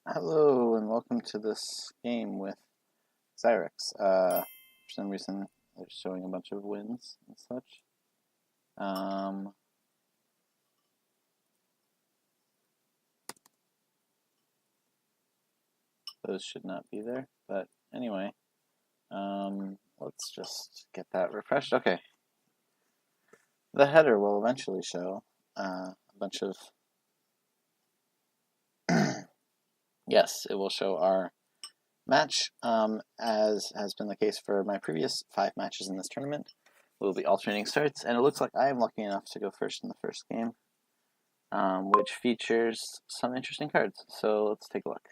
Hello and welcome to this game with xyrix. For some reason, they're showing a bunch of wins and such. Those should not be there, but anyway, let's just get that refreshed. Okay, the header will eventually show a bunch of. Yes, it will show our match, as has been the case for my previous 5 matches in this tournament. We'll be alternating starts, and it looks like I am lucky enough to go first in the first game, which features some interesting cards. So let's take a look.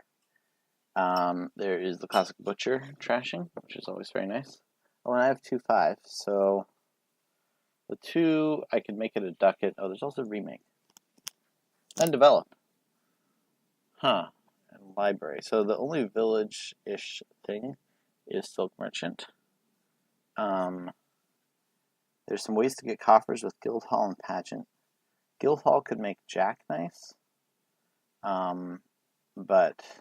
There is the classic Butcher trashing, which is always very nice. Oh, and I have 2/5, so the 2, I could make it a ducat. Oh, there's also remake. Then develop. Huh. And library. So the only village-ish thing is Silk Merchant. There's some ways to get coffers with Guildhall and Pageant. Guildhall could make Jack nice, but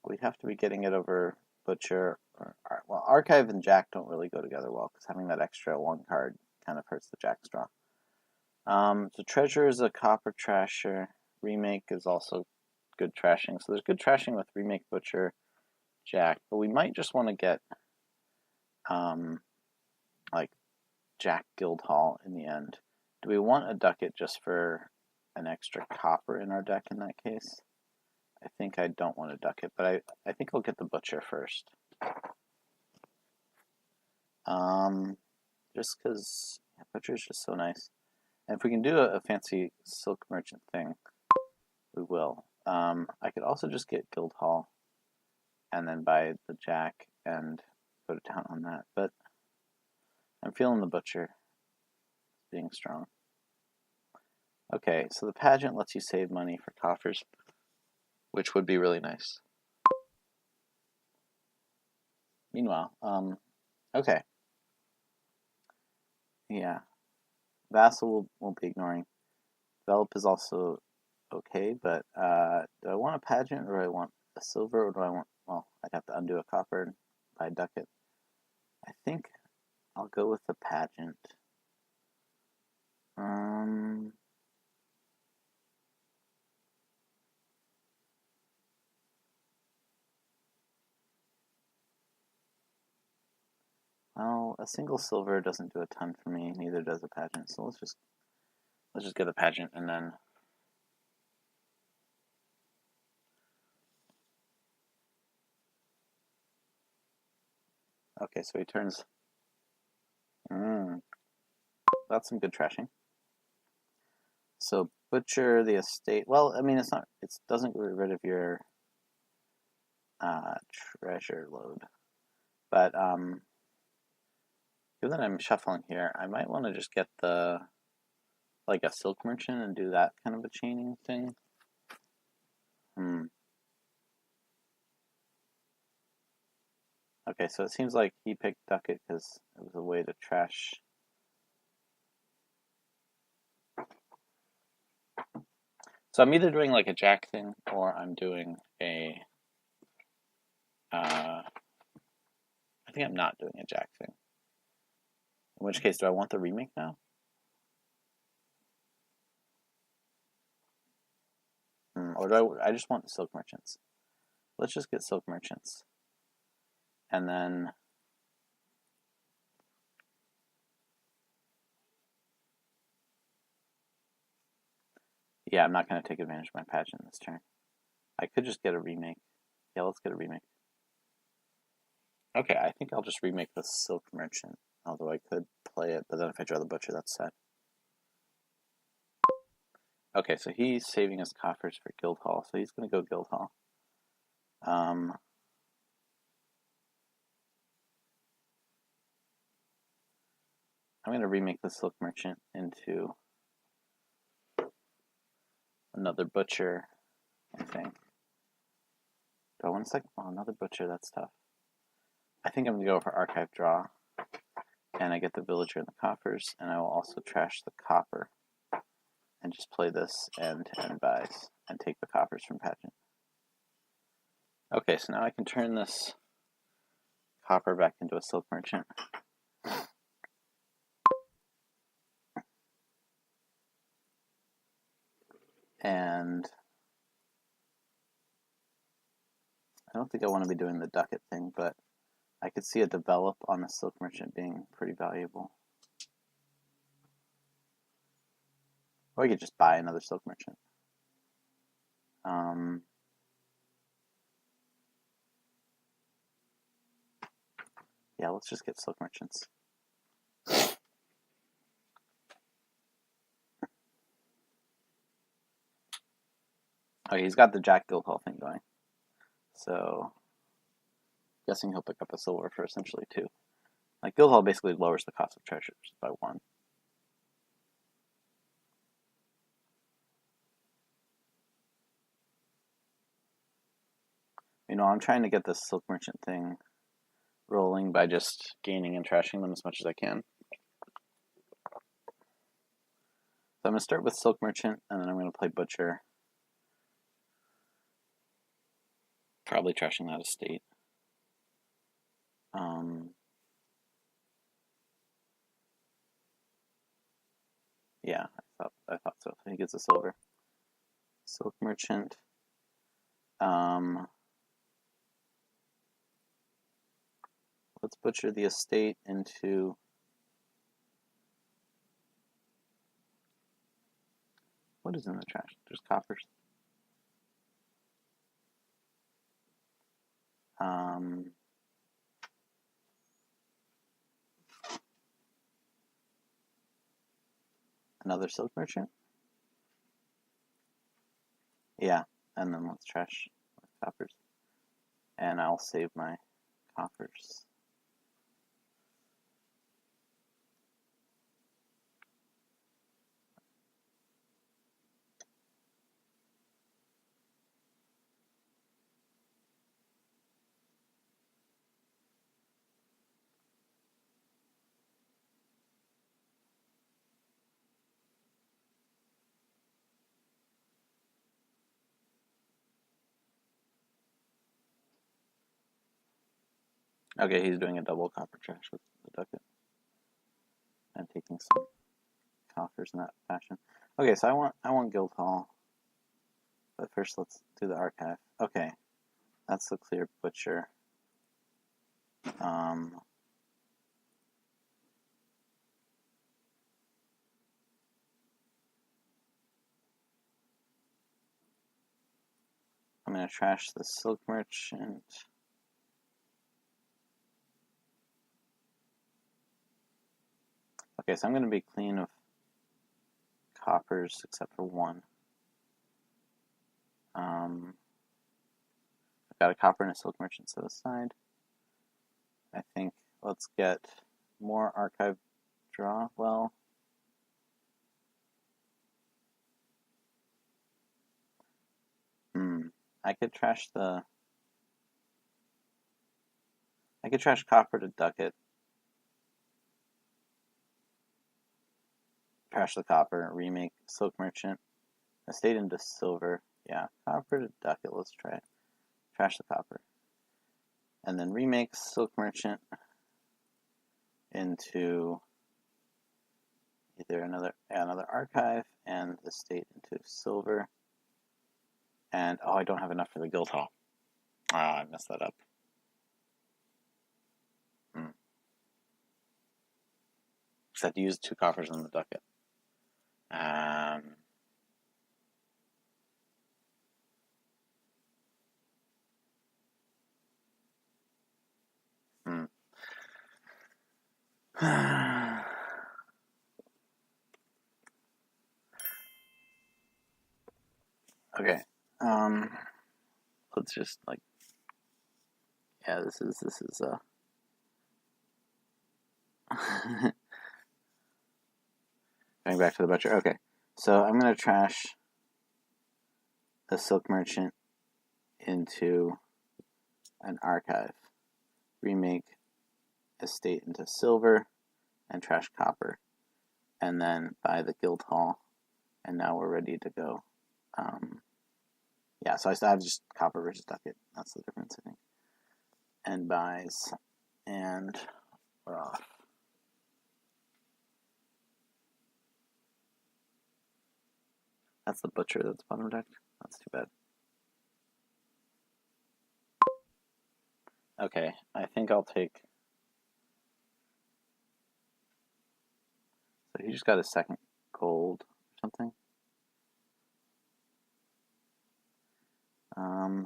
we'd have to be getting it over Butcher. Well, Archive and Jack don't really go together well, because having that extra 1 card kind of hurts the Jack's draw. So Treasure is a copper trasher. Remake is also good trashing. So there's good trashing with Remake, Butcher, Jack, but we might just want to get like Jack Guildhall in the end. Do we want a ducat just for an extra copper in our deck in that case? I think I don't want a ducat, but I think I'll get the Butcher first. Just because Butcher's just so nice. And if we can do a fancy Silk Merchant thing, we will. I could also just get Guildhall and then buy the Jack and go to town on that. But I'm feeling the Butcher being strong. Okay, so the Pageant lets you save money for coffers, which would be really nice. Meanwhile, okay. Yeah. Vassal will be ignoring. Develop is also okay, but do I want a Pageant, or do I want a silver, or do I want, well, I'd have to undo a copper and buy a ducat. I think I'll go with the Pageant. Well, a single silver doesn't do a ton for me, neither does a Pageant, so let's just get a Pageant and then okay, so he turns. That's some good trashing. So Butcher the estate. Well, I mean, it's not. It doesn't get rid of your treasure load, but given that I'm shuffling here, I might want to just get the like a Silk Merchant and do that kind of a chaining thing. Okay, so it seems like he picked ducat because it was a way to trash. So I'm either doing like a Jack thing, or I'm doing a. I think I'm not doing a Jack thing. In which case, do I want the remake now? Or do I just want the Silk Merchants? Let's just get Silk Merchants. And then yeah, I'm not going to take advantage of my Pageant this turn. I could just get a remake. Yeah, let's get a remake. Okay, I think I'll just remake the Silk Merchant. Although I could play it, but then if I draw the Butcher, that's sad. Okay, so he's saving his coffers for Guildhall, so he's going to go Guildhall. I'm going to remake the Silk Merchant into another Butcher, I think. Do I want a second? Oh, another Butcher, that's tough. I think I'm going to go for Archive Draw, and I get the Villager and the coffers, and I will also trash the copper, and just play this and buys, and take the coffers from Pageant. Okay, so now I can turn this copper back into a silk merchant. And I don't think I want to be doing the ducat thing, but I could see a develop on the silk merchant being pretty valuable. Or I could just buy another silk merchant. Yeah, let's just get silk merchants. Okay, he's got the Jack Guildhall thing going. So, guessing he'll pick up a silver for essentially 2. Like, Guildhall basically lowers the cost of treasures by 1. You know, I'm trying to get this silk merchant thing rolling by just gaining and trashing them as much as I can. So I'm going to start with silk merchant, and then I'm going to play butcher. Probably trashing that estate. Yeah, I thought so. He gets a silver. Silk merchant. Let's butcher the estate into what is in the trash? There's coppers. Another silk merchant. Yeah, and then let's trash coppers. And I'll save my coppers. Okay, he's doing a double copper trash with the ducat. And taking some coffers in that fashion. Okay, so I want Guildhall. But first let's do the archive. Okay. That's the clear butcher. I'm going to trash the silk merchant. Okay, so I'm going to be clean of coppers except for 1. I've got a copper and a silk merchant set aside. I think let's get more archive draw. Well, I could trash copper to ducat. Trash the copper, remake silk merchant, estate into silver. Yeah, copper to ducat. Let's try it. Trash the copper, and then remake silk merchant into either another archive and the estate into silver. And oh, I don't have enough for the Guildhall. I messed that up. Just had to use 2 coppers on the ducat. Okay. Let's just yeah, this is going back to the butcher. Okay. So I'm going to trash the silk merchant into an archive. Remake estate into silver and trash copper. And then buy the Guildhall. And now we're ready to go. Yeah, so I still have just copper versus ducat. That's the difference, I think. And buys, and we're off. That's the butcher that's bottom deck. That's too bad. Okay, I think I'll take... So he just got a second gold or something. I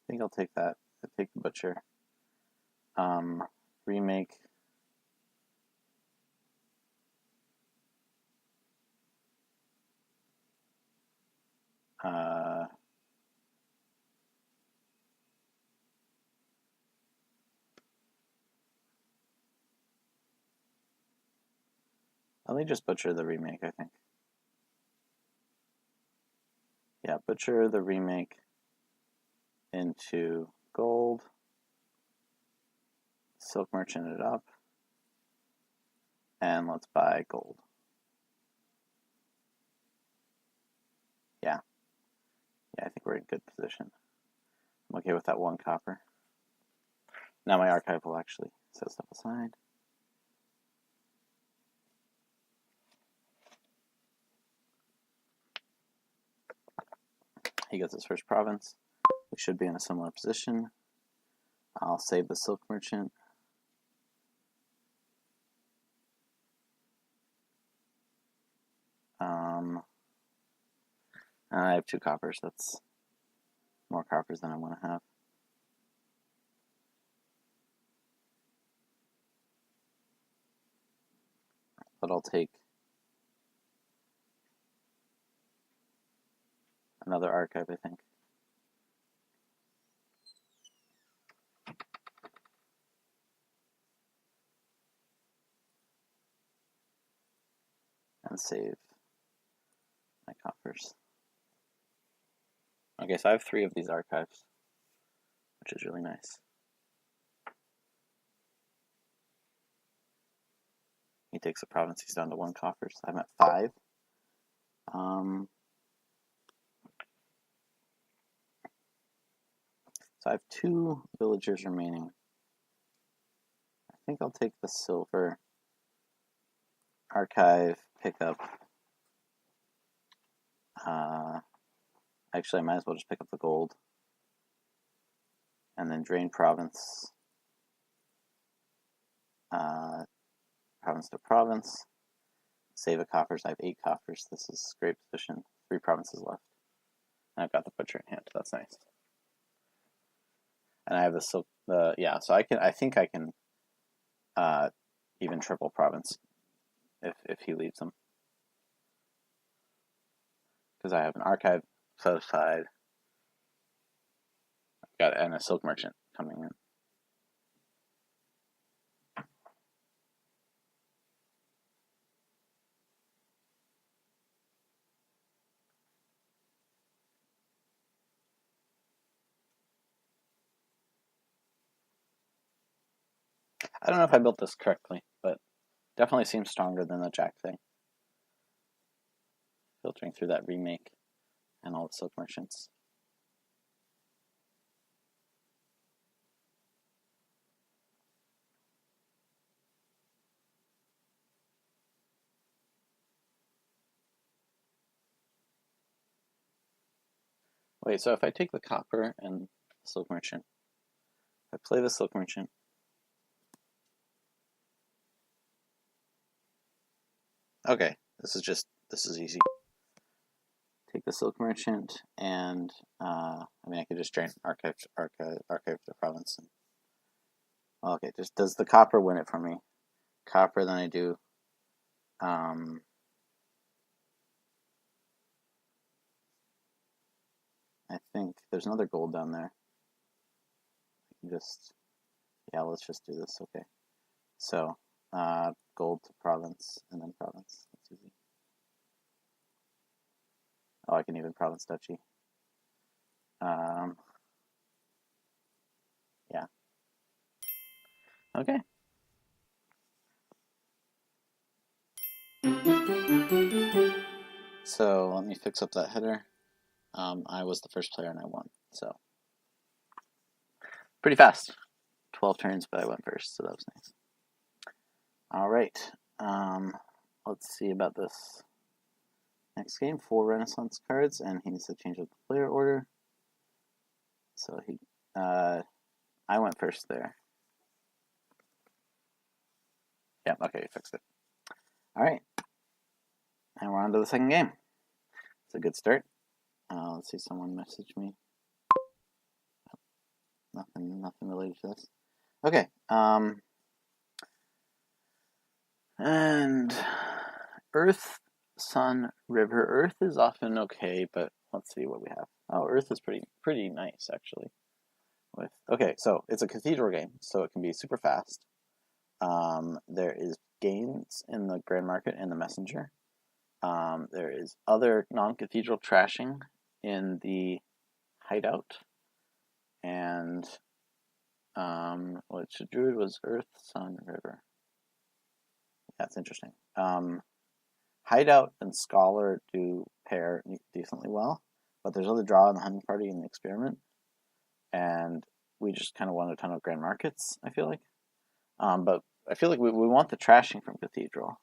think I'll take that. I'll take the butcher. Remake. Let me just butcher the remake, I think. Yeah, butcher the remake into gold. Silk merchant it up. And let's buy gold. Yeah. Yeah, I think we're in good position. I'm okay with that 1 copper. Now my archive will actually set stuff aside. He gets his first province. We should be in a similar position. I'll save the silk merchant. I have 2 coppers. That's more coppers than I want to have. But I'll take another archive, I think. And save my coppers. Okay, so I have 3 of these archives, which is really nice. He takes a province, he's down to 1 copper, so I'm at 5. So I have 2 villagers remaining. I think I'll take the silver archive, pick up. Actually, I might as well just pick up the gold. And then drain province. Province to province. Save a coppers. I have 8 coppers. This is great position. 3 provinces left. And I've got the butcher in hand. That's nice. And I have the silk. Yeah. So I think I can even triple province if he leaves them, because I have an archive set aside. I've got and a silk merchant coming in. I don't know if I built this correctly, but definitely seems stronger than the jack thing. Filtering through that remake and all the silk merchants. Wait, so if I take the copper and the silk merchant, I play the silk merchant. Okay, this is easy. Take the silk merchant, and I mean I could just drain archive the province. And, okay, just does the copper win it for me? Copper, then I do. I think there's another gold down there. I can just, yeah, let's just do this. Okay, so gold to province and then province. That's easy. Oh, I can even province duchy. Yeah. Okay. So let me fix up that header. I was the first player and I won, so pretty fast. 12 turns, but I went first, so that was nice. All right, let's see about this next game. 4 Renaissance cards, and he needs to change up the player order. So I went first there. Yep, okay, you fixed it. All right, and we're on to the second game. It's a good start. Let's see, someone message me. Nothing related to this. Okay, and Earth, Sun, River. Earth is often okay, but let's see what we have. Oh, Earth is pretty nice actually. Okay, so it's a cathedral game, so it can be super fast. There is gains in the Grand Market and the Messenger. There is other non-cathedral trashing in the Hideout, and which Druid was Earth, Sun, River. That's interesting. Hideout and Scholar do pair decently well, but there's other draw in the Hunting Party and the Experiment, and we just kind of want a ton of Grand Markets, I feel like. But I feel like we want the trashing from Cathedral.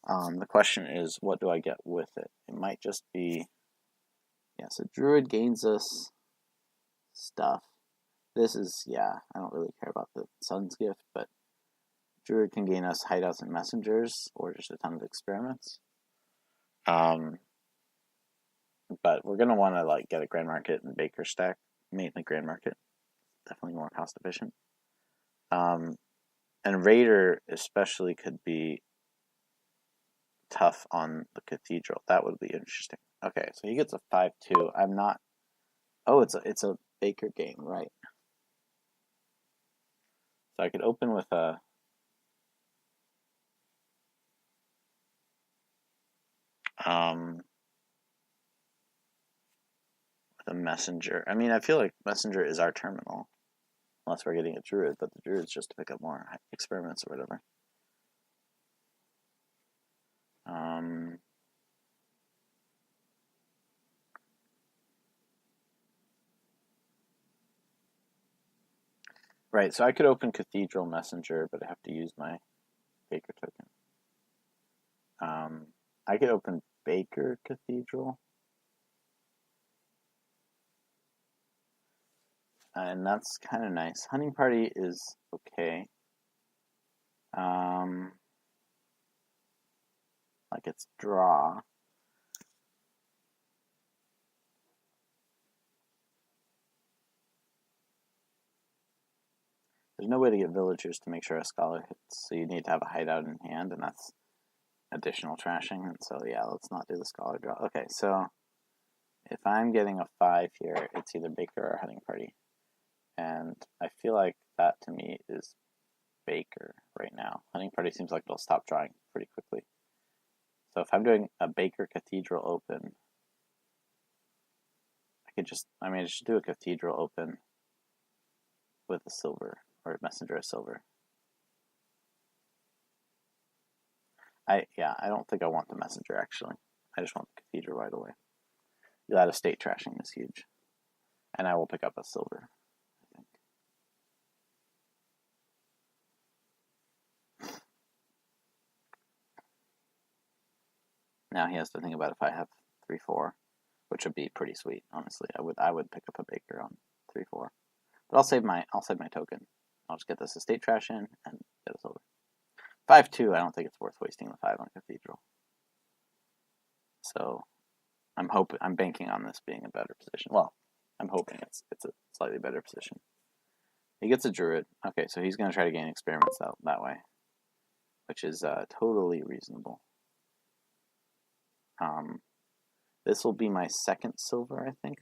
The question is, what do I get with it? It might just be, yeah, so Druid gains us stuff. This is, yeah, I don't really care about the Sun's Gift, but Druid can gain us Hideouts and Messengers, or just a ton of Experiments. But we're going to want to like get a Grand Market and Baker stack, mainly Grand Market. Definitely more cost efficient. And Raider especially could be tough on the Cathedral. That would be interesting. Okay, so he gets a 5-2. I'm not. Oh, it's a Baker game, right? So I could open with a. With a Messenger. I mean, I feel like Messenger is our terminal, unless we're getting a Druid, but the Druid's just to pick up more Experiments or whatever. Right, so I could open Cathedral Messenger, but I have to use my Baker token. I could open Baker Cathedral. And that's kind of nice. Hunting Party is okay. Like it's draw. There's no way to get villagers to make sure a Scholar hits, so you need to have a Hideout in hand, and that's additional trashing, and so yeah, let's not do the Scholar draw. Okay, so if I'm getting a 5 here, it's either Baker or Hunting Party. And I feel like that to me is Baker right now. Hunting Party seems like it'll stop drawing pretty quickly. So if I'm doing a Baker Cathedral open, I just do a Cathedral open with a silver, or a Messenger of silver. I don't think I want the Messenger actually. I just want the Cathedral right away. That estate trashing is huge. And I will pick up a silver, I think. Now he has to think about if I have 3-4, which would be pretty sweet, honestly. I would pick up a Baker on 3-4. But I'll save my token. I'll just get this estate trash in and get a silver. 5-2, I don't think it's worth wasting the 5 on Cathedral. So I'm banking on this being a better position. Well, I'm hoping it's a slightly better position. He gets a Druid. Okay, so he's going to try to gain Experiments that way, which is totally reasonable. This will be my second silver, I think.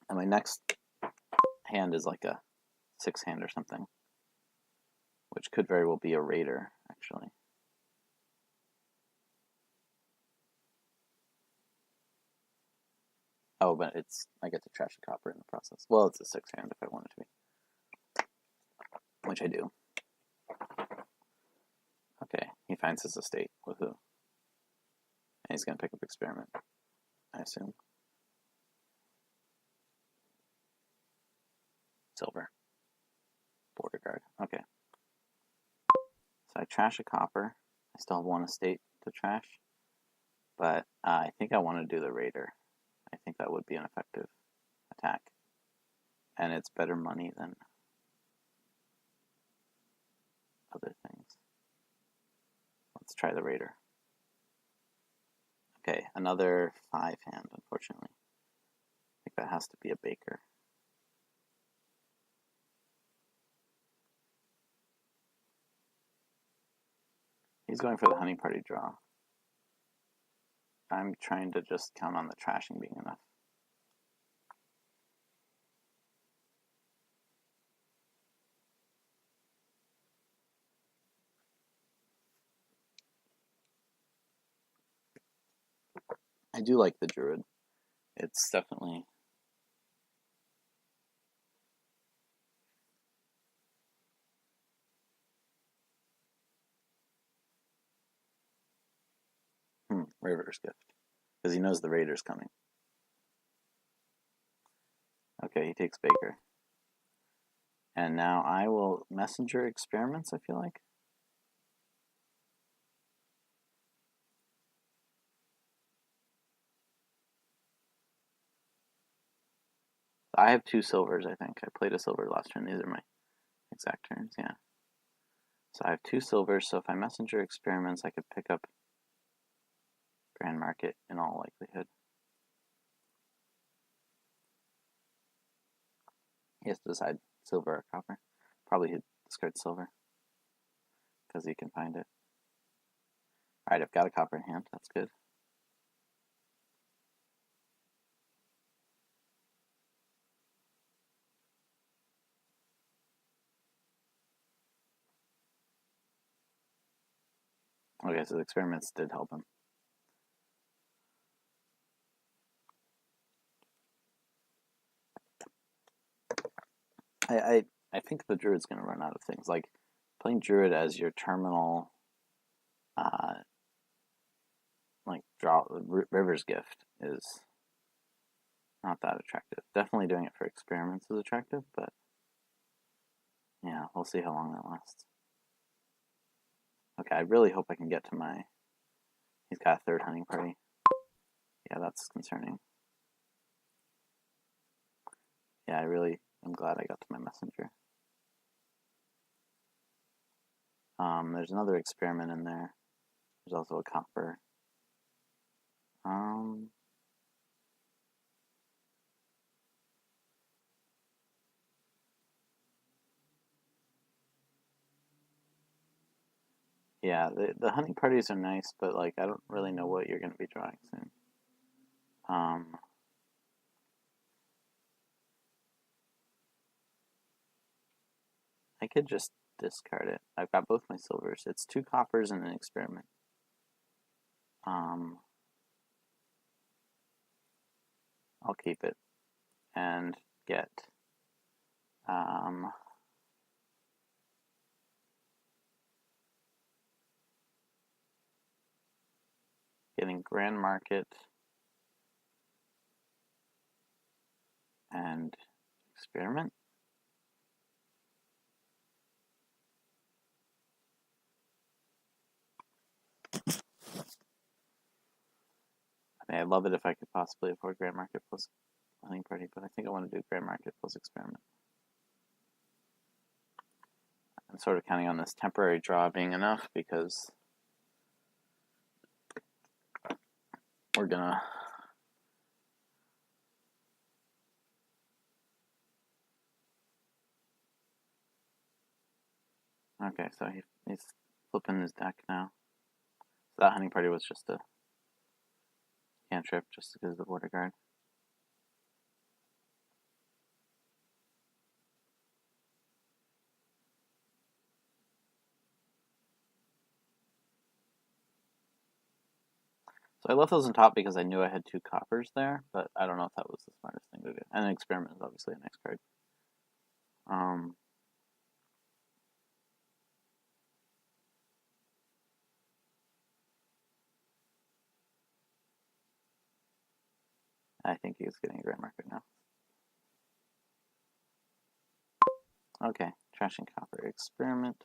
And my next hand is like a 6-hand or something, which could very well be a Raider, actually. Oh, but I get to trash a copper in the process. Well, it's a 6-hand if I want it to be, which I do. Okay, he finds his estate. Woohoo. he's going to pick up experiment, I assume. Silver. Border guard. Okay. So I trash a copper. I still have one estate to trash. But I think I want to do the raider. I think that would be an effective attack. And it's better money than other things. Let's try the raider. Okay, another 5 hand, unfortunately. I think that has to be a baker. He's going for the honey party draw. I'm trying to just count on the trashing being enough. I do like the druid. It's definitely... River's Gift. Because he knows the raider's coming. Okay, he takes Baker. And now I will messenger experiments, I feel like. I have 2 silvers, I think. I played a silver last turn. These are my exact turns, yeah. So I have 2 silvers, so if I messenger experiments, I could pick up Grand Market in all likelihood. He has to decide silver or copper. Probably he'd discard silver, because he can find it. Alright, I've got a copper in hand. That's good. Okay, so the experiments did help him. I think the druid's going to run out of things. Like, playing druid as your terminal, like, draw River's Gift is not that attractive. Definitely doing it for experiments is attractive, but yeah, we'll see how long that lasts. Okay, I really hope I can get to my... He's got a 3rd hunting party. Yeah, that's concerning. Yeah, I really am glad I got to my messenger. There's another experiment in there. There's also a copper. Yeah, the hunting parties are nice, but like I don't really know what you're going to be drawing soon. I could just discard it. I've got both my silvers. It's 2 coppers and an experiment. I'll keep it and get getting Grand Market and experiment. I mean, I'd love it if I could possibly afford Grand Market plus hunting party, but I think I want to do Grand Market plus experiment. I'm sort of counting on this temporary draw being enough because we're gonna okay, so he's flipping his deck now. So that hunting party was just a cantrip, just because of the border guard. So I left those on top because I knew I had 2 coppers there, but I don't know if that was the smartest thing to do. And an experiment is obviously a nice card. I think he's getting a grand market now. Okay, trash and copper. Experiment,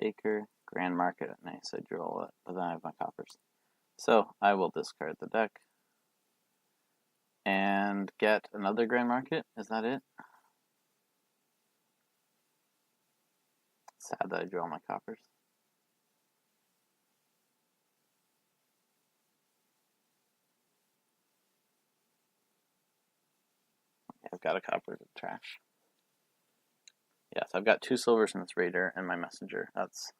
Baker, grand market. Nice, I drew all that, but then I have my coppers. So I will discard the deck and get another grand market. Is that it? Sad that I drew all my coppers. I've got a copper to trash. Yes, I've got 2 silvers in this raider and my messenger. That's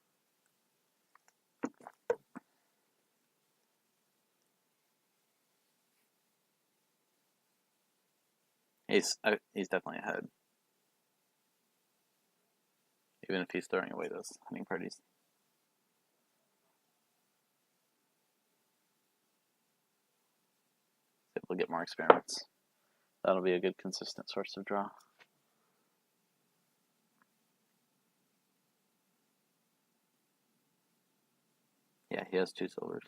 he's definitely ahead. Even if he's throwing away those hunting parties. He's able to get more experiments. That'll be a good consistent source of draw. Yeah, he has 2 silvers.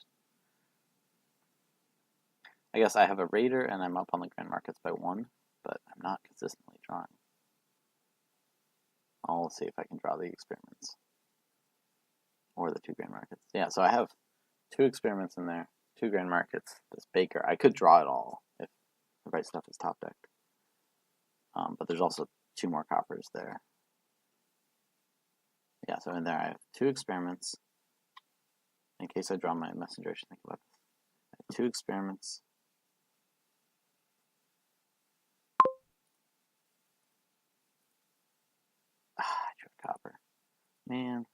I guess I have a raider and I'm up on the grand markets by 1, but I'm not consistently drawing. I'll see if I can draw the experiments. Or the 2 grand markets. Yeah, so I have 2 experiments in there, 2 grand markets, this Baker. I could draw it all if the right stuff is top decked. But there's also 2 more coppers there. Yeah, so in there I have 2 experiments. In case I draw my messenger, I should think about this. I have 2 experiments. I drew a copper. Man.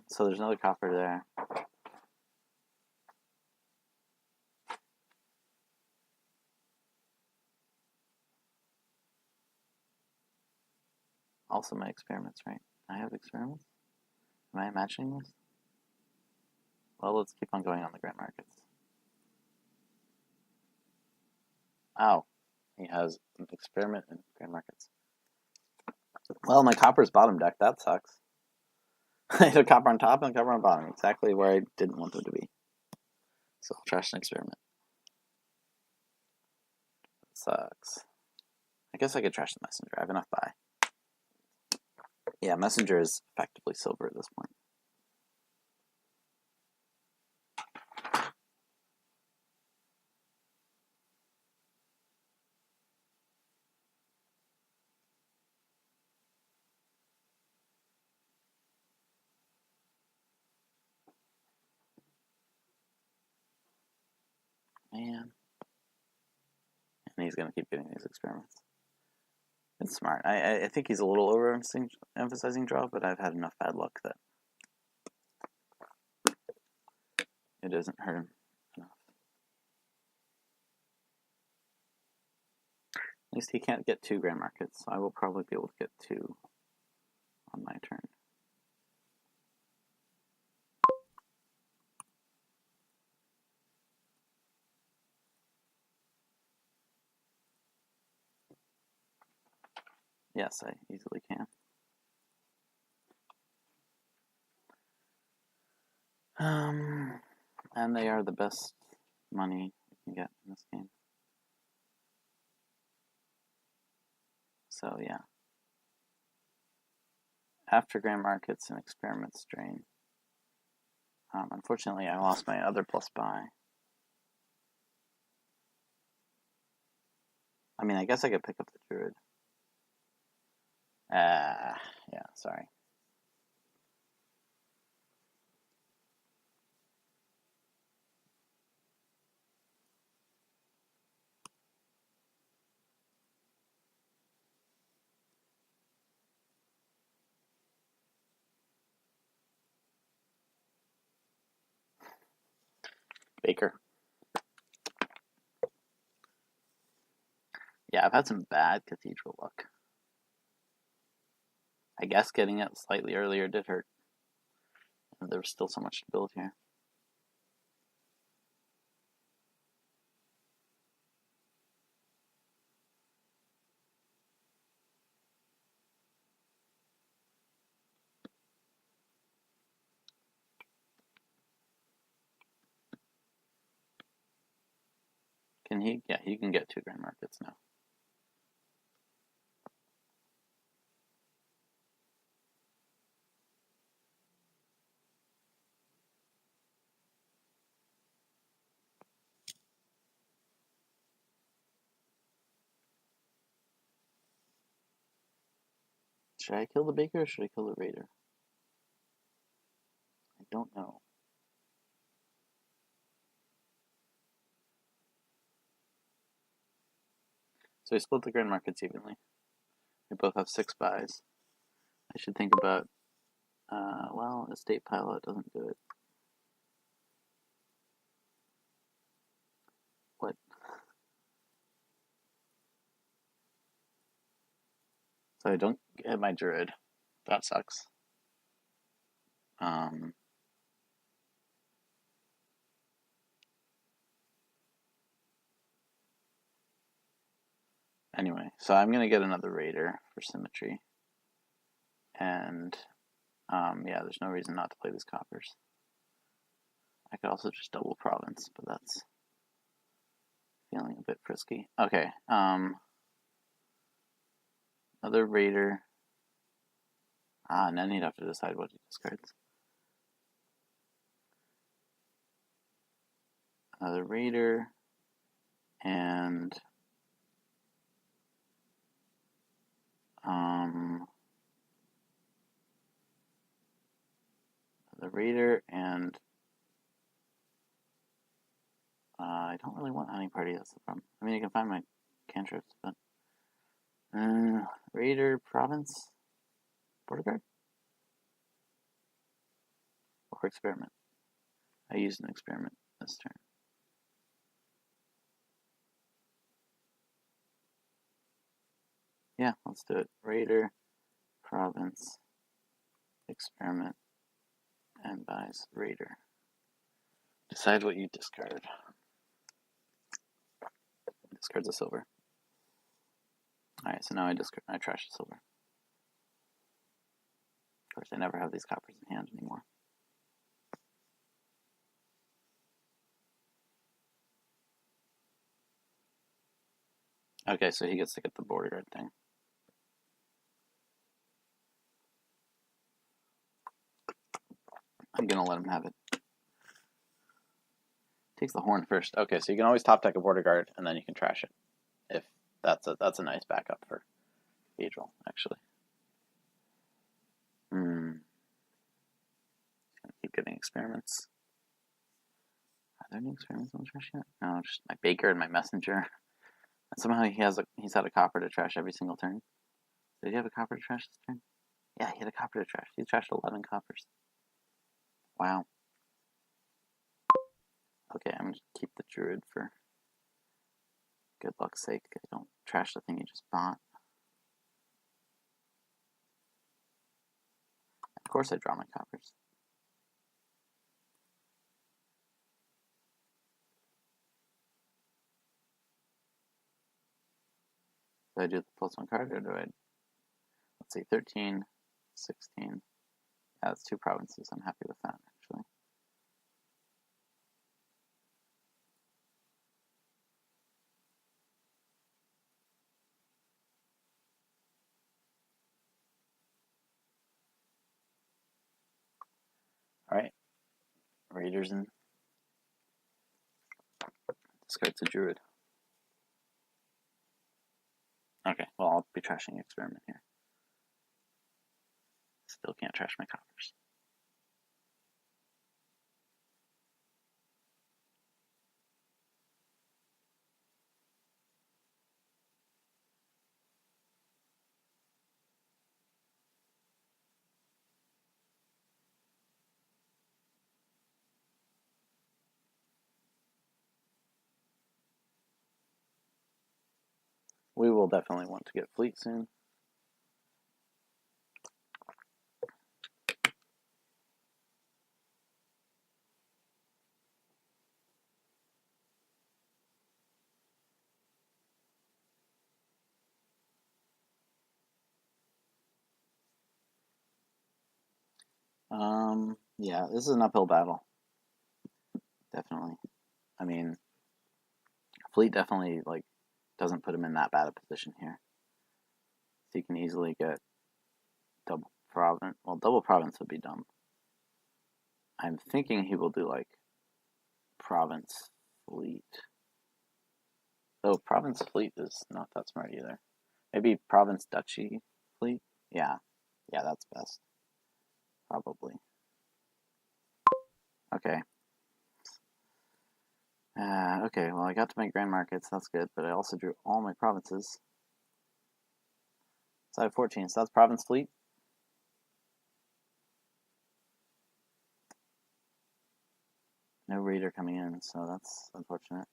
So there's another copper there. Also my experiments, right? I have experiments? Am I imagining this? Well, let's keep on going on the grand markets. Oh, he has an experiment in grand markets. Well, my copper's bottom deck. That sucks. I had a copper on top and a copper on bottom. Exactly where I didn't want them to be. So I'll trash an experiment. That sucks. I guess I could trash the messenger. I have enough buy. Yeah, messenger is effectively silver at this point. Man. And he's going to keep getting these experiments. It's smart. I think he's a little overemphasizing draw, but I've had enough bad luck that it doesn't hurt him enough. At least he can't get 2 grand markets, so I will probably be able to get 2 on my turn. Yes, I easily can. And they are the best money you can get in this game. So yeah. After grand markets and experiments drain. Unfortunately, I lost my other plus buy. I mean, I guess I could pick up the druid. Yeah, sorry. Baker. Yeah, I've had some bad cathedral luck. I guess getting it slightly earlier did hurt. And there was still so much to build here. Can he? Yeah, he can get 2 grand markets now. Should I kill the Baker or should I kill the Raider? I don't know. So we split the grand markets evenly. We both have 6 buys. I should think about, well, estate pilot doesn't do it. What? So I don't get my Druid. That sucks. Anyway, so I'm going to get another Raider for symmetry. And, yeah, there's no reason not to play these coppers. I could also just double province, but that's feeling a bit frisky. Okay, another Raider. And then he'd have to decide what he discards. Another Raider, and the Raider, and I don't really want any party. That's the problem. I mean, you can find my cantrips, but Raider, province, border guard, or experiment. I used an experiment this turn. Yeah, let's do it. Raider, province, experiment, and buys Raider. Decide what you discard. Discards a silver. Alright, so now I trash the silver. Of course, I never have these coppers in hand anymore. Okay, so he gets to get the border guard thing. I'm gonna let him have it. Takes the horn first. Okay, so you can always top deck a border guard and then you can trash it. If that's a nice backup for Cathedral, actually. Gonna keep getting experiments. Are there any experiments on the trash yet? No, just my Baker and my Messenger. And somehow he's had a copper to trash every single turn. Did he have a copper to trash this turn? Yeah, he had a copper to trash. He trashed 11 coppers. Wow. Okay, I'm gonna keep the Druid for good luck's sake. I don't trash the thing he just bought. Of course I draw my coppers. Do I do the +1 card or do I, let's see, 13, 16. Yeah, that's 2 provinces. I'm happy with that, actually. Alright. Raiders in. Discards a Druid. Okay, well, I'll be trashing experiment here. Still can't trash my coppers. We will definitely want to get fleet soon. Yeah, this is an uphill battle. Definitely. I mean, Fleet definitely doesn't put him in that bad a position here. So he can easily get double province. Well, double province would be dumb. I'm thinking he will do province fleet. Though province fleet is not that smart either. Maybe province duchy fleet? Yeah, that's best. Probably. Okay. Okay, well I got to my grand markets, that's good, but I also drew all my provinces. So I have 14, so that's province fleet. No raider coming in, so that's unfortunate.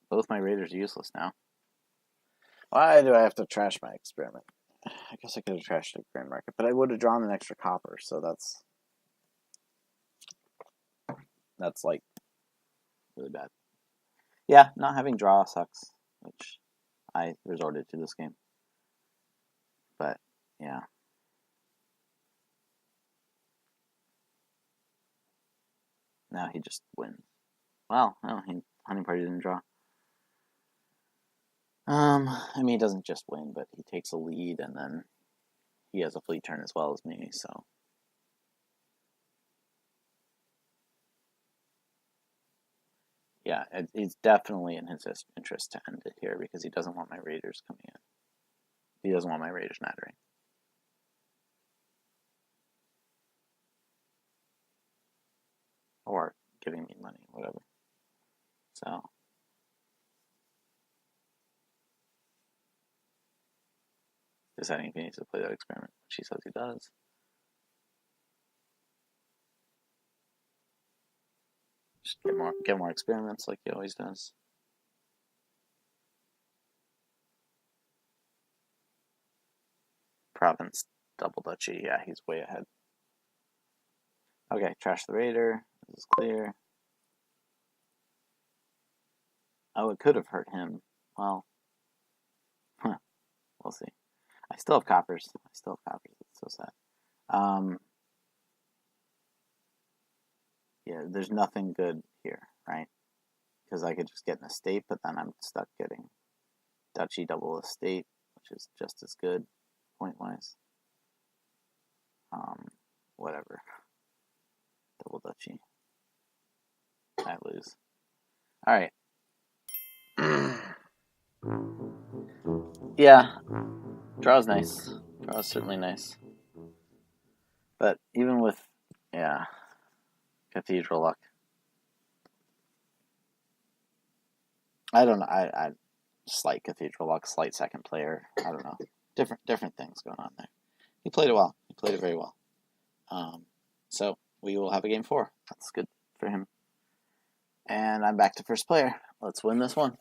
Both my raiders are useless now. Why do I have to trash my experiment? I guess I could have trashed a grand market, but I would have drawn an extra copper, so that's really bad. Yeah, not having draw sucks, which I resorted to this game. But, yeah. Now he just wins. Well, no, Hunting Party didn't draw. I mean, he doesn't just win, but he takes a lead, and then he has a fleet turn as well as me, so. Yeah, it's definitely in his interest to end it here, because he doesn't want my raiders coming in. He doesn't want my raiders mattering. Or giving me money, whatever. So. Deciding if he needs to play that experiment, which he says he does. Just get more experiments like he always does. Province, double duchy, yeah, he's way ahead. Okay, trash the raider. This is clear. Oh, it could have hurt him. Well, we'll see. I still have coppers. It's so sad. Yeah, there's nothing good here, right? Because I could just get an estate, but then I'm stuck getting duchy double estate, which is just as good, point-wise. Whatever. Double duchy. I lose. Alright. Yeah. Draw's nice. Draw's certainly nice. But even with, Cathedral luck. I don't know. I slight Cathedral luck, slight second player. I don't know. Different things going on there. He played it well. He played it very well. So we will have a game 4. That's good for him. And I'm back to first player. Let's win this one.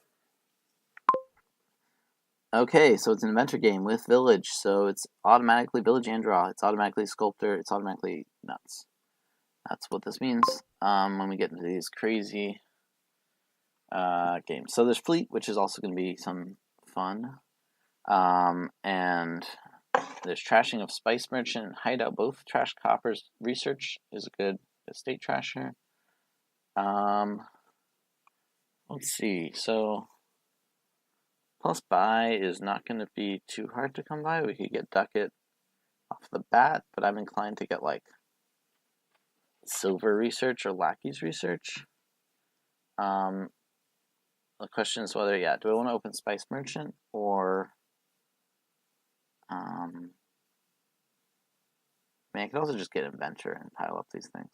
Okay, so it's an inventor game with village. So it's automatically village and draw. It's automatically sculptor. It's automatically nuts. That's what this means when we get into these crazy games. So there's fleet, which is also going to be some fun. And there's trashing of spice merchant and hideout. Both trash coppers. Research is a good estate trasher. Let's see. So plus buy is not going to be too hard to come by. We could get ducat off the bat, but I'm inclined to get silver research or lackey's research. The question is whether, do I want to open spice merchant or I mean, I could also just get inventor and pile up these things.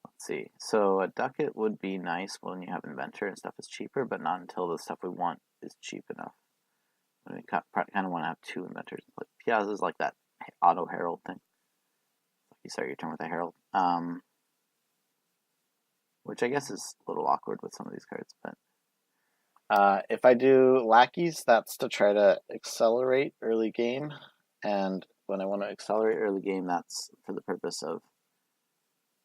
Let's see. So a ducat would be nice when you have inventor and stuff is cheaper, but not until the stuff we want is cheap enough. We kind of want to have 2 inventors. But Piazza is like that auto herald thing. You start your turn with a herald. Which I guess is a little awkward with some of these cards, but if I do lackeys, that's to try to accelerate early game, and when I want to accelerate early game, that's for the purpose of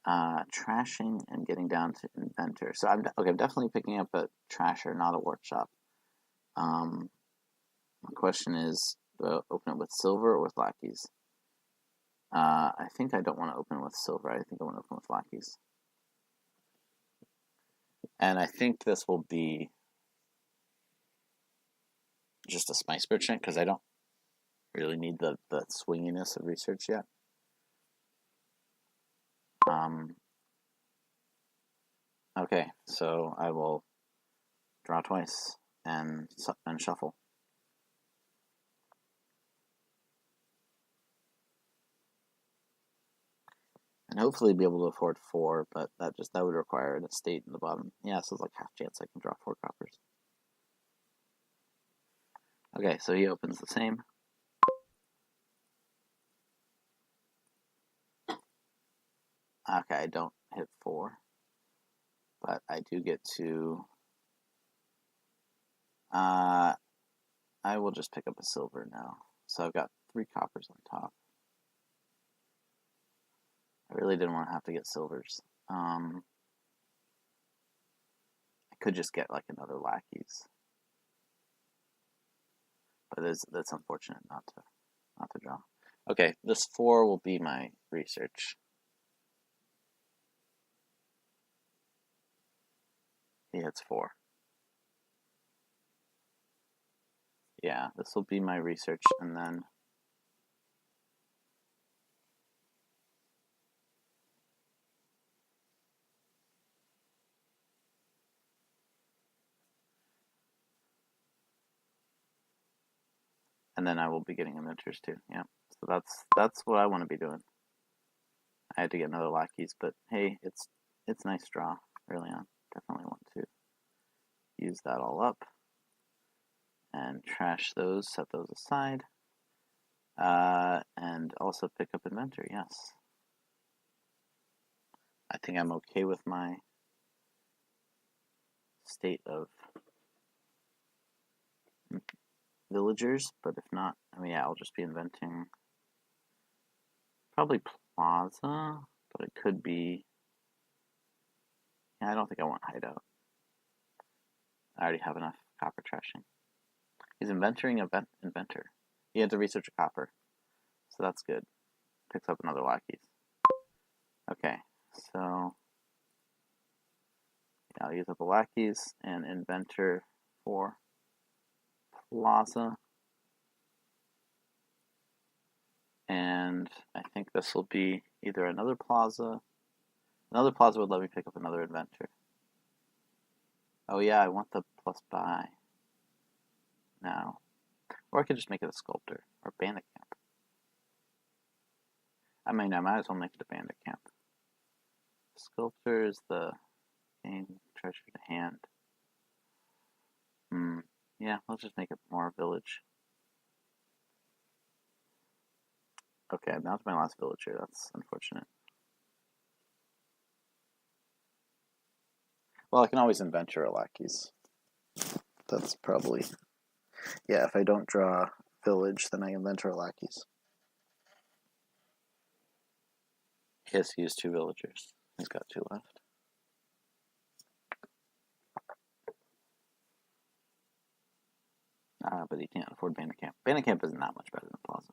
trashing and getting down to inventor. So I'm definitely picking up a trasher, not a workshop. My question is, do I open it with silver or with lackeys? I think I don't want to open with silver. I think I want to open with lackeys. And I think this will be just a spice merchant because I don't really need the swinginess of research yet. Okay, so I will draw twice and shuffle. And hopefully be able to afford 4, but that would require an estate in the bottom. Yeah, so it's like half chance I can draw 4 coppers. Okay, so he opens the same. Okay, I don't hit 4, but I do get to... I will just pick up a silver now. So I've got 3 coppers on top. I really didn't want to have to get silvers. I could just get like another lackeys, but that's unfortunate not to draw. Okay, this 4 will be my research. He hits 4. Yeah, this will be my research, and then I will be getting inventors too. Yeah, so that's what I want to be doing. I had to get another lackeys, but hey, it's nice draw early on. Definitely want to use that all up and trash those, set those aside, and also pick up inventor. Yes, I think I'm okay with my state of villagers, but if not, I mean, yeah, I'll just be inventing probably plaza, but it could be, yeah, I don't think I want hideout. I already have enough copper trashing. He's inventoring an inventor. He had to research a copper, so that's good. Picks up another lackeys. Okay, so yeah, I'll use up the lackeys and inventor for plaza. And I think this will be either another plaza. Another plaza would let me pick up another inventor. Oh yeah, I want the plus buy now. Or I could just make it a sculptor or bandit camp. I mean, I might as well make it a bandit camp. Sculptor is the game treasure to hand. Yeah, let's just make it more village. Okay, I'm down to my last villager. That's unfortunate. Well, I can always inventor a lackeys. That's probably... Yeah, if I don't draw village, then I inventor a lackeys. He has to use 2 villagers. He's got 2 left. But he can't afford bandit camp. Bandit camp isn't that much better than plaza.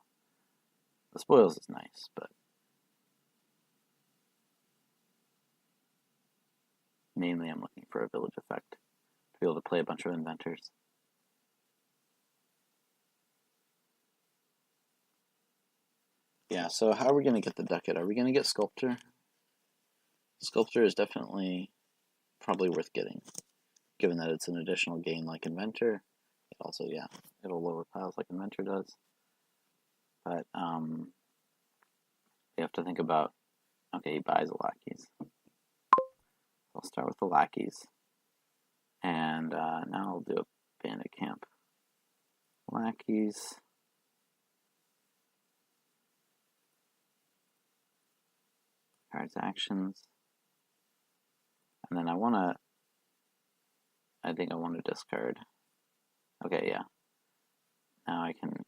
The spoils is nice, but mainly I'm looking for a village effect to be able to play a bunch of inventors. Yeah, so how are we going to get the ducat? Are we going to get Sculptor? Sculptor is definitely probably worth getting, given that it's an additional gain like Inventor. It also, yeah, it'll lower piles like Inventor does. But you have to think about, okay, he buys the lackeys. I'll start with the lackeys. And now I'll do a bandit camp. Lackeys. Cards, actions. And then I think I want to discard. Okay, yeah. Now I can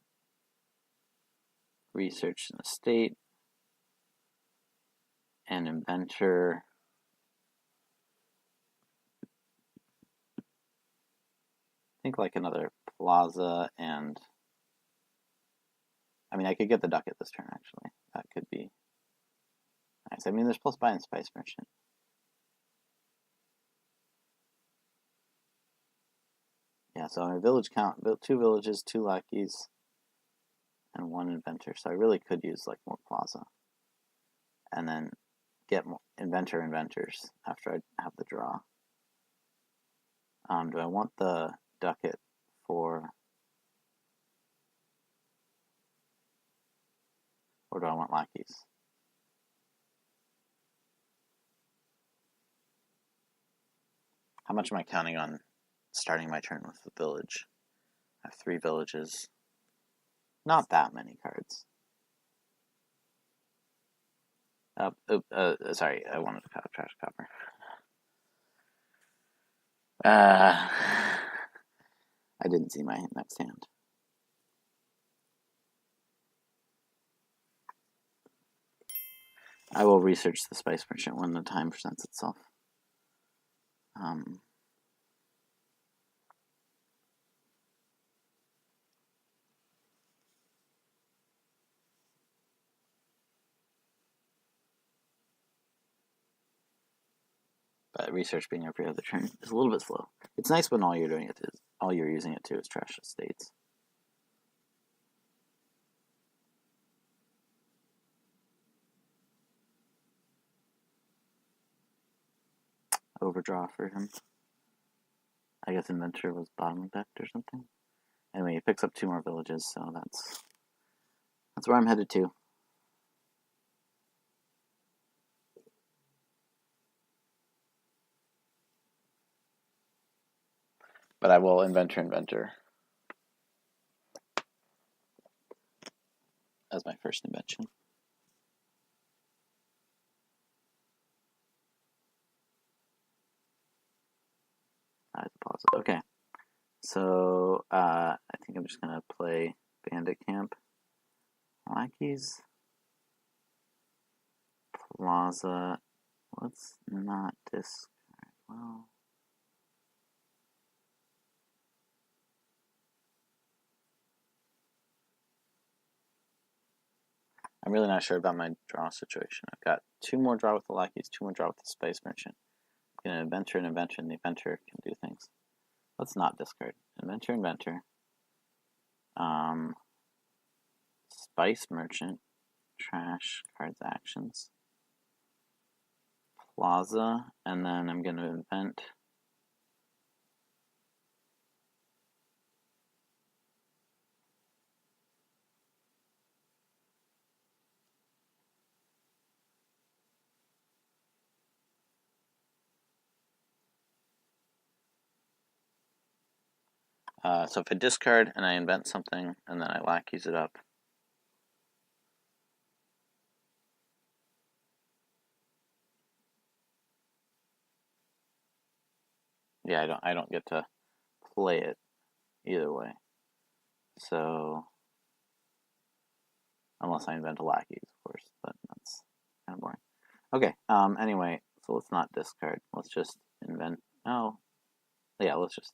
research an estate and inventor. I think like another plaza and... I mean, I could get the ducat this turn, actually. That could be nice. I mean, there's plus buy and spice merchant. Yeah, so on a village count, 2 villages, 2 lackeys, and 1 inventor. So I really could use like more plaza, and then get more inventors after I have the draw. Do I want the ducat for, or do I want lackeys? How much am I counting on starting my turn with the village? I have 3 villages. Not that many cards. Sorry, I wanted to trash copper. I didn't see my next hand. I will research the Spice Merchant when the time presents itself. But research being every other turn is a little bit slow. It's nice when all you're using it to is trash estates. Overdraw for him. I guess Inventor was bottom decked or something. Anyway, he picks up 2 more villages, so that's where I'm headed to. But I will inventor as my first invention. I pause it. Okay. So I think I'm just gonna play Bandit Camp. Lackeys. Plaza. Let's not discard. Well, I'm really not sure about my draw situation. I've got 2 more draw with the lackeys, 2 more draw with the Spice Merchant. I'm gonna inventor and invention. The inventor can do things. Let's not discard. Inventor. Spice Merchant. Trash cards actions. Plaza, and then I'm going to invent so if I discard and I invent something and then I lackeys it up, yeah, I don't get to play it either way. So unless I invent a lackeys, of course, but that's kind of boring. Okay. Anyway, so let's not discard. Let's just invent. Oh, yeah. Let's just.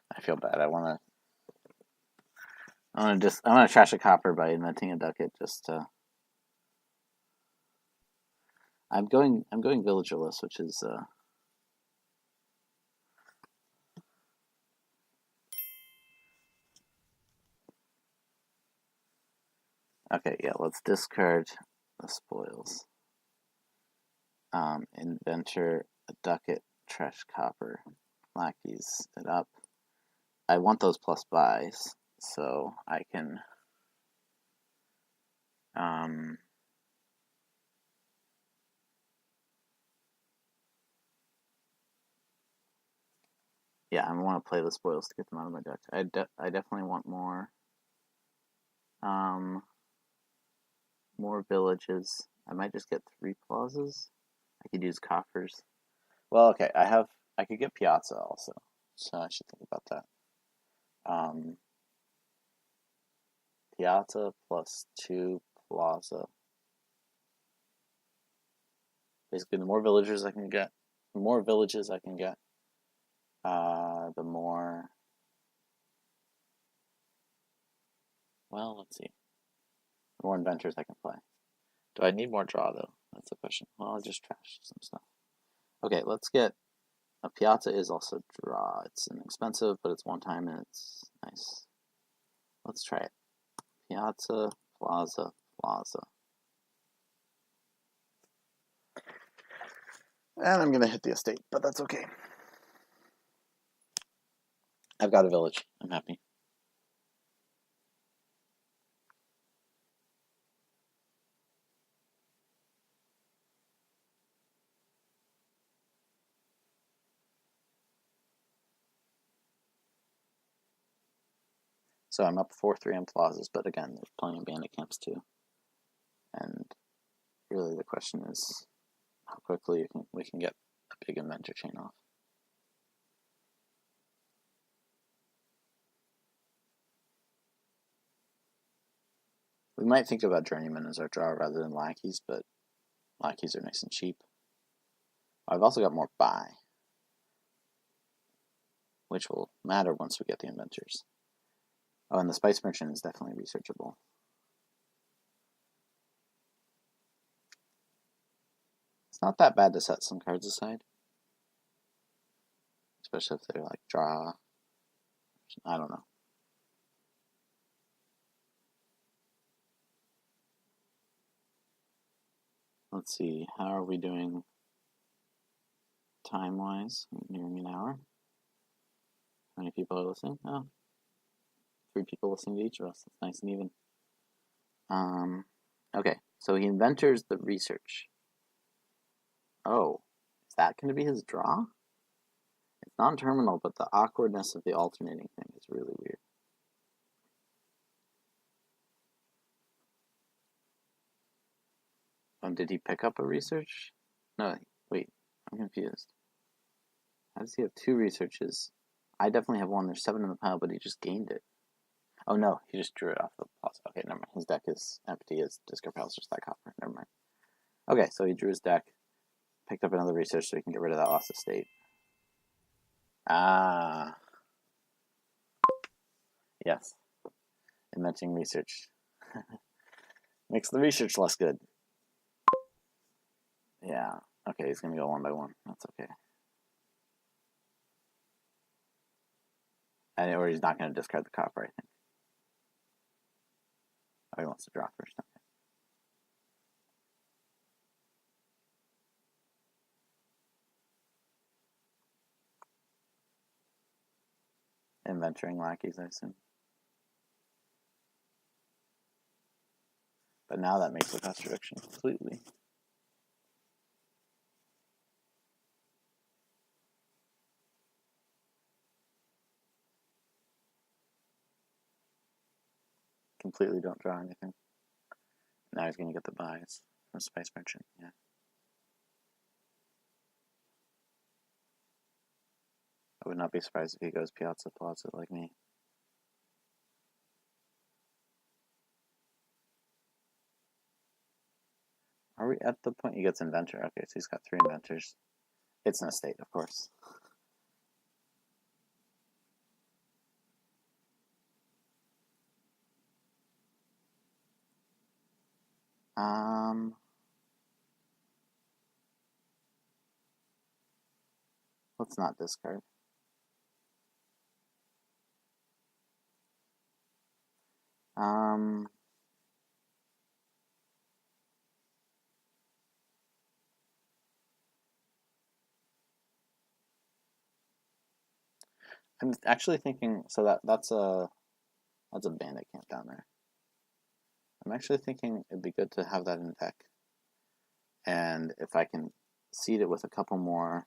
I feel bad. I want to trash a copper by inventing a ducat just to. I'm going villagerless, which is okay. Yeah, let's discard the spoils. Inventor a ducat, trash copper, lackeys it up. I want those plus buys, so I can yeah, I want to play the spoils to get them out of my deck. I definitely want more more villages. I might just get 3 plazas. I could use coffers. Well, okay, I could get Piazza also, so I should think about that. Piazza plus 2 plaza. Basically, the more villagers I can get, The more villages I can get, the more... Well, let's see. The more inventors I can play. Do I need more draw, though? That's the question. Well, I'll just trash some stuff. Okay, let's get... A piazza is also draw. It's inexpensive, but it's one time and it's nice. Let's try it. Piazza, plaza, plaza. And I'm going to hit the estate, but that's okay. I've got a village. I'm happy. So I'm up 4-3 on plazas, but again, there's plenty of bandit camps too. And really the question is how quickly we can get a big inventor chain off. We might think about journeymen as our draw rather than lackeys, but lackeys are nice and cheap. I've also got more buy, which will matter once we get the inventors. Oh, and the spice merchant is definitely researchable. It's not that bad to set some cards aside, especially if they're like draw. I don't know. Let's see, how are we doing time-wise? Nearing an hour. How many people are listening? Oh, 3 people listening to each of us. That's nice and even. Okay, so he inventors the research. Oh, is that going to be his draw? It's non-terminal, but the awkwardness of the alternating thing is really weird. Did he pick up a research? No, wait, I'm confused. How does he have 2 researches? I definitely have 1. There's 7 in the pile, but he just gained it. Oh no, he just drew it off the plaza. Okay, never mind. His deck is empty. His discard pile is just that copper. Never mind. Okay, so he drew his deck, picked up another research so he can get rid of that lost estate. Ah. Yes. Inventing research. Makes the research less good. Yeah. Okay, he's going to go 1 by 1. That's okay. Or he's not going to discard the copper, I think. Oh, he wants to draw first. Okay. Inventoring lackeys, I assume. But now that makes the cost reduction completely. Completely don't draw anything. Now he's going to get the buys from Spice Merchant, yeah. I would not be surprised if he goes Piazza Plaza like me. Are we at the point he gets inventor? Okay, so he's got 3 inventors. It's an estate, of course. Let's not discard. I'm actually thinking, so that's a bandit camp down there. I'm actually thinking it'd be good to have that in deck. And if I can seed it with a couple more,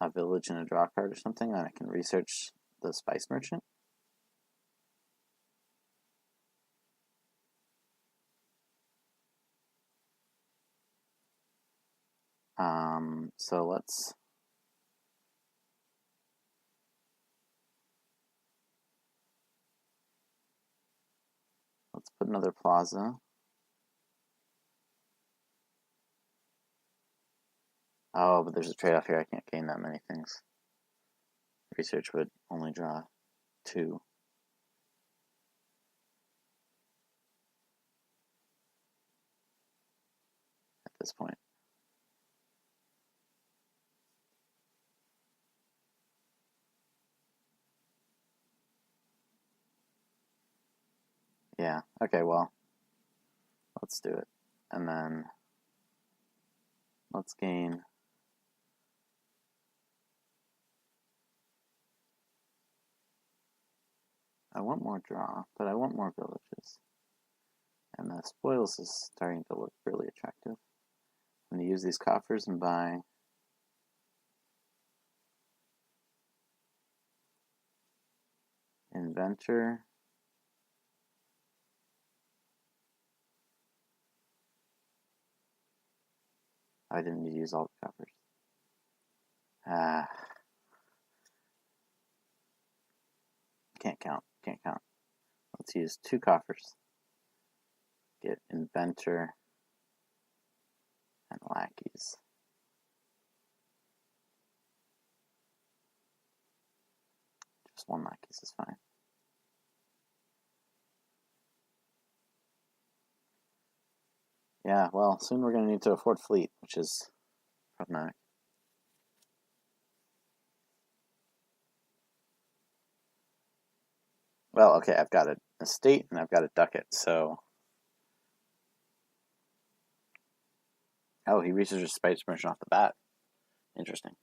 a village and a draw card or something, then I can research the Spice Merchant. So let's put another plaza. Oh, but there's a trade-off here. I can't gain that many things. Research would only draw 2. At this point. Yeah, okay, well, let's do it. And then let's gain I want more draw, but I want more villages. And the spoils is starting to look really attractive. I'm going to use these coffers and buy Inventor. I didn't need to use all the coffers. Can't count. Let's use 2 coffers. Get Inventor and Lackeys. Just 1 Lackeys is fine. Yeah, well, soon we're going to need to afford fleet, which is problematic. Well, okay, I've got an estate and I've got a ducat, so... Oh, he researches Spice Merchant off the bat. Interesting.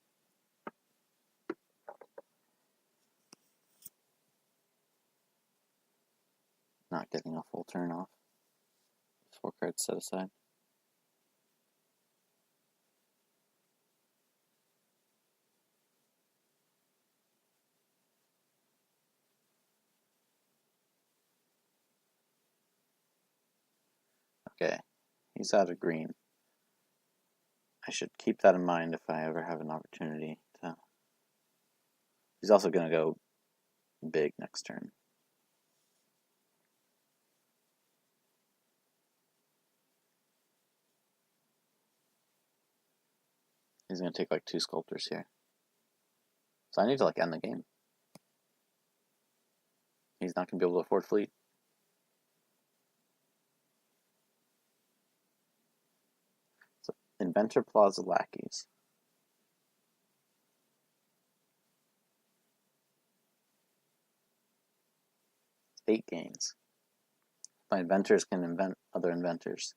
Not getting a full turn off. 4 cards set aside. Okay, he's out of green. I should keep that in mind if I ever have an opportunity to... He's also going to go big next turn. He's going to take like 2 sculptors here. So I need to like end the game. He's not going to be able to afford fleet. So Inventor Plaza Lackeys. It's 8 gains. My inventors can invent other inventors.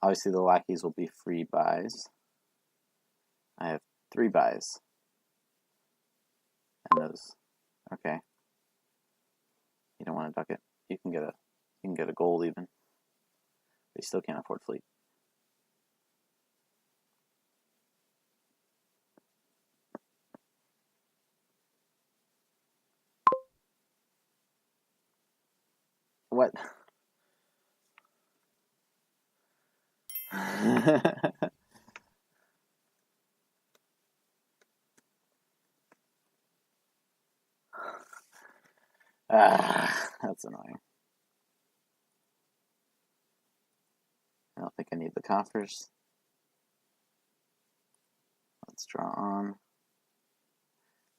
Obviously the lackeys will be free buys. I have 3 buys. And those, okay. You don't want to duck it. You can get a gold even. But you still can't afford fleet. What? That's annoying. I don't think I need the coffers. Let's draw on.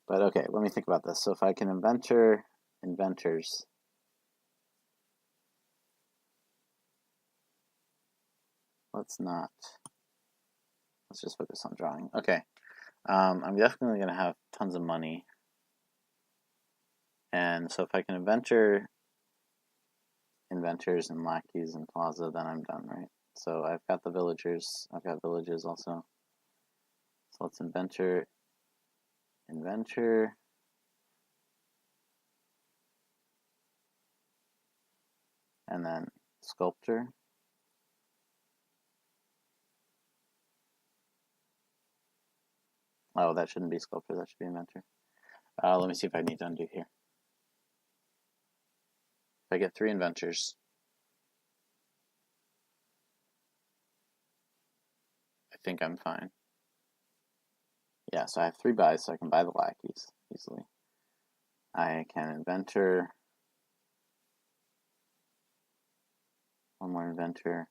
But okay, let me think about this. So if I can inventors. Let's just focus on drawing. Okay. I'm definitely going to have tons of money. And so if I can inventors and lackeys and plaza, then I'm done, right? So I've got the villagers. I've got villages also. So let's inventor, and then sculptor. Oh, that shouldn't be sculptor, that should be inventor. Let me see if I need to undo here. If I get 3 inventors, I think I'm fine. Yeah, so I have 3 buys, so I can buy the lackeys easily. I can inventor, 1 more inventor,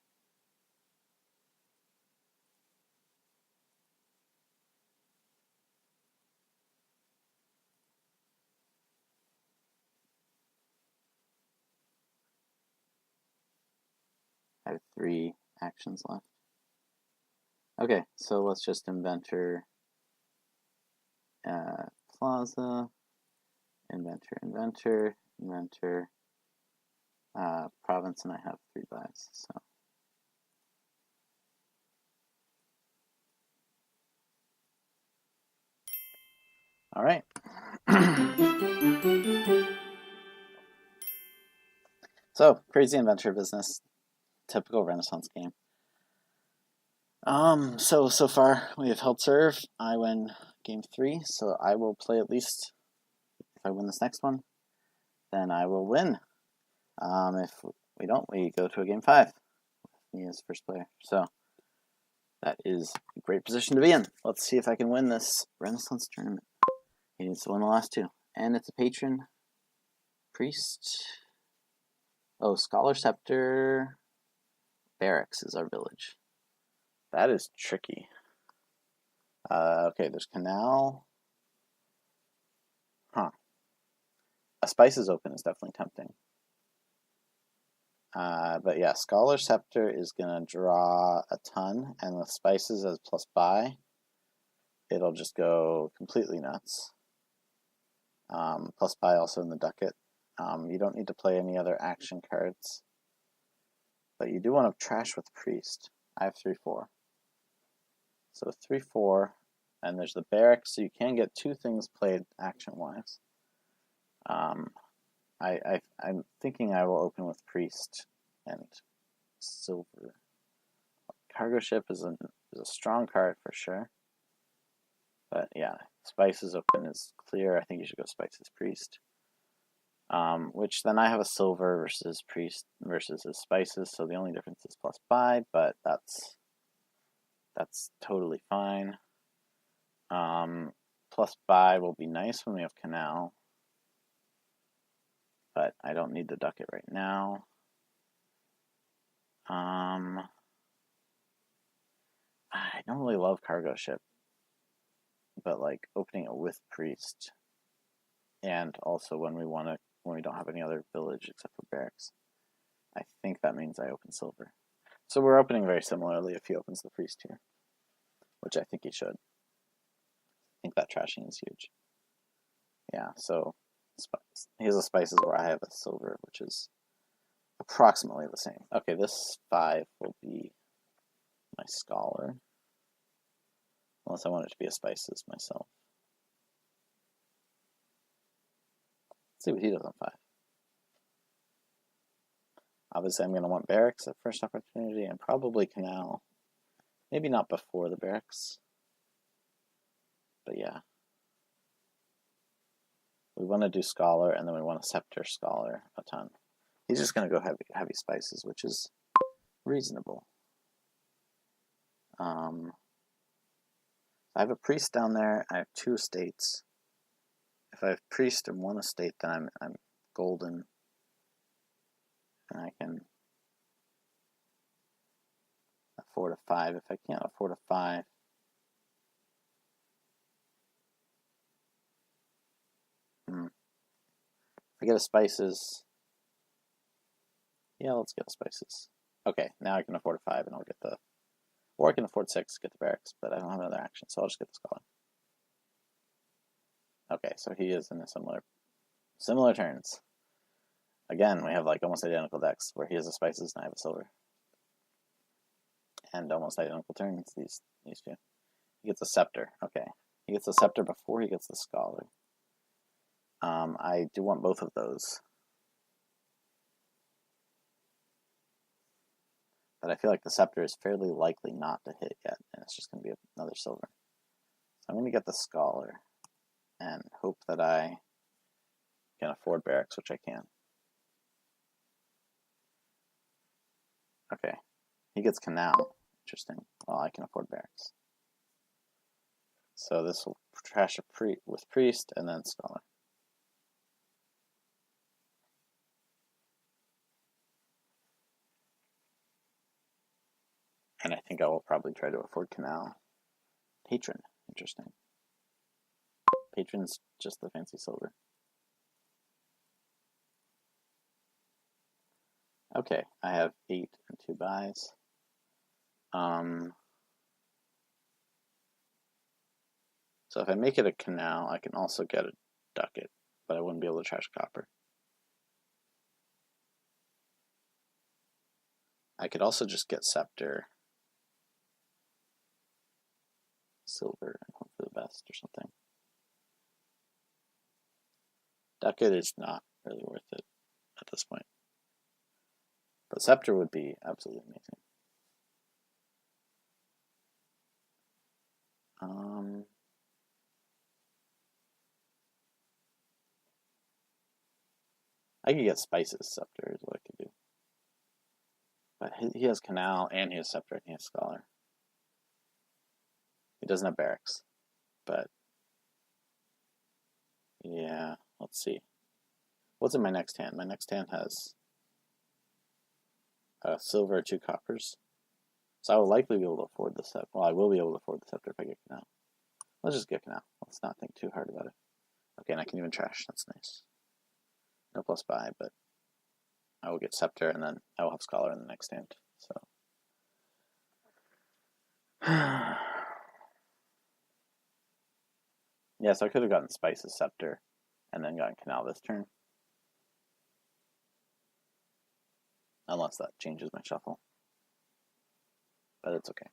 I have 3 actions left. Okay, so let's just inventor plaza, inventor, province, and I have 3 buys, so. All right. So, crazy inventor business, typical Renaissance game. So far we have held serve. I win game 3, so I will play at least. If I win this next one, then I will win. If we don't, we go to a game 5. Me as first player. So that is a great position to be in. Let's see if I can win this Renaissance tournament. He needs to win the last 2. And it's a patron, priest. Oh, scholar, scepter, barracks is our village. That is tricky. Okay, there's canal. Huh. A spices open is definitely tempting. But yeah, scholar scepter is gonna draw a ton, and with spices as plus buy, it'll just go completely nuts. Plus buy also in the ducat. You don't need to play any other action cards, but you do want to trash with priest. I have 3/4. So 3/4, and there's the barracks, so you can get 2 things played action-wise. I'm thinking I will open with priest and silver. Cargo ship is a strong card for sure, but yeah, spices open is clear. I think you should go spices priest. Which then I have a silver versus priest versus his spices, so the only difference is plus buy, but that's totally fine. Plus buy will be nice when we have canal, but I don't need the ducat right now. I don't really love cargo ship, but like opening it with priest, and also when we don't have any other village except for barracks, I think that means I open silver. So we're opening very similarly if he opens the priest here, which I think he should. I think that trashing is huge. Yeah, so he has a spices where I have a silver, which is approximately the same. Okay, this 5 will be my scholar. Unless I want it to be a spices myself. Let's see what he does on 5. Obviously, I'm going to want barracks at first opportunity, and probably canal. Maybe not before the barracks. But yeah. We want to do scholar, and then we want a scepter scholar a ton. He's just going to go heavy spices, which is reasonable. I have a priest down there. I have 2 estates. If I have priest in 1 estate, then I'm golden, and I can afford a 5. If I can't afford a 5, if I get a spices, yeah, let's get a spices. Okay, now I can afford a 5, and I'll get the, or I can afford 6, get the barracks, but I don't have another action, so I'll just get the scholar. Okay, so he is in a similar turns. Again, we have like almost identical decks where he has a spices and I have a silver. And almost identical turns, these 2. He gets a scepter. Okay. He gets a scepter before he gets the scholar. I do want both of those. But I feel like the scepter is fairly likely not to hit yet, and it's just going to be another silver. So I'm going to get the scholar and hope that I can afford barracks, which I can. Okay. He gets canal. Interesting. Well, I can afford barracks. So this will trash with priest and then scholar. And I think I will probably try to afford canal. Patron. Interesting. Patron's just the fancy silver. Okay, I have 8 and 2 buys. So if I make it a canal, I can also get a ducat, but I wouldn't be able to trash copper. I could also just get scepter, silver, and hope for the best or something. Ducat is not really worth it at this point. But scepter would be absolutely amazing. I could get spices scepter is what I could do. But he has canal and he has scepter and he has scholar. He doesn't have barracks. But yeah, let's see. What's in my next hand? My next hand has silver, 2 coppers. So I will likely be able to afford the scepter. Well, I will be able to afford the scepter if I get canal. Let's just get canal. Let's not think too hard about it. Okay, and I can even trash. That's nice. No plus buy, but I will get scepter and then I will have scholar in the next hand. So yeah, so I could have gotten spices scepter and then gotten canal this turn. Unless that changes my shuffle. But it's okay.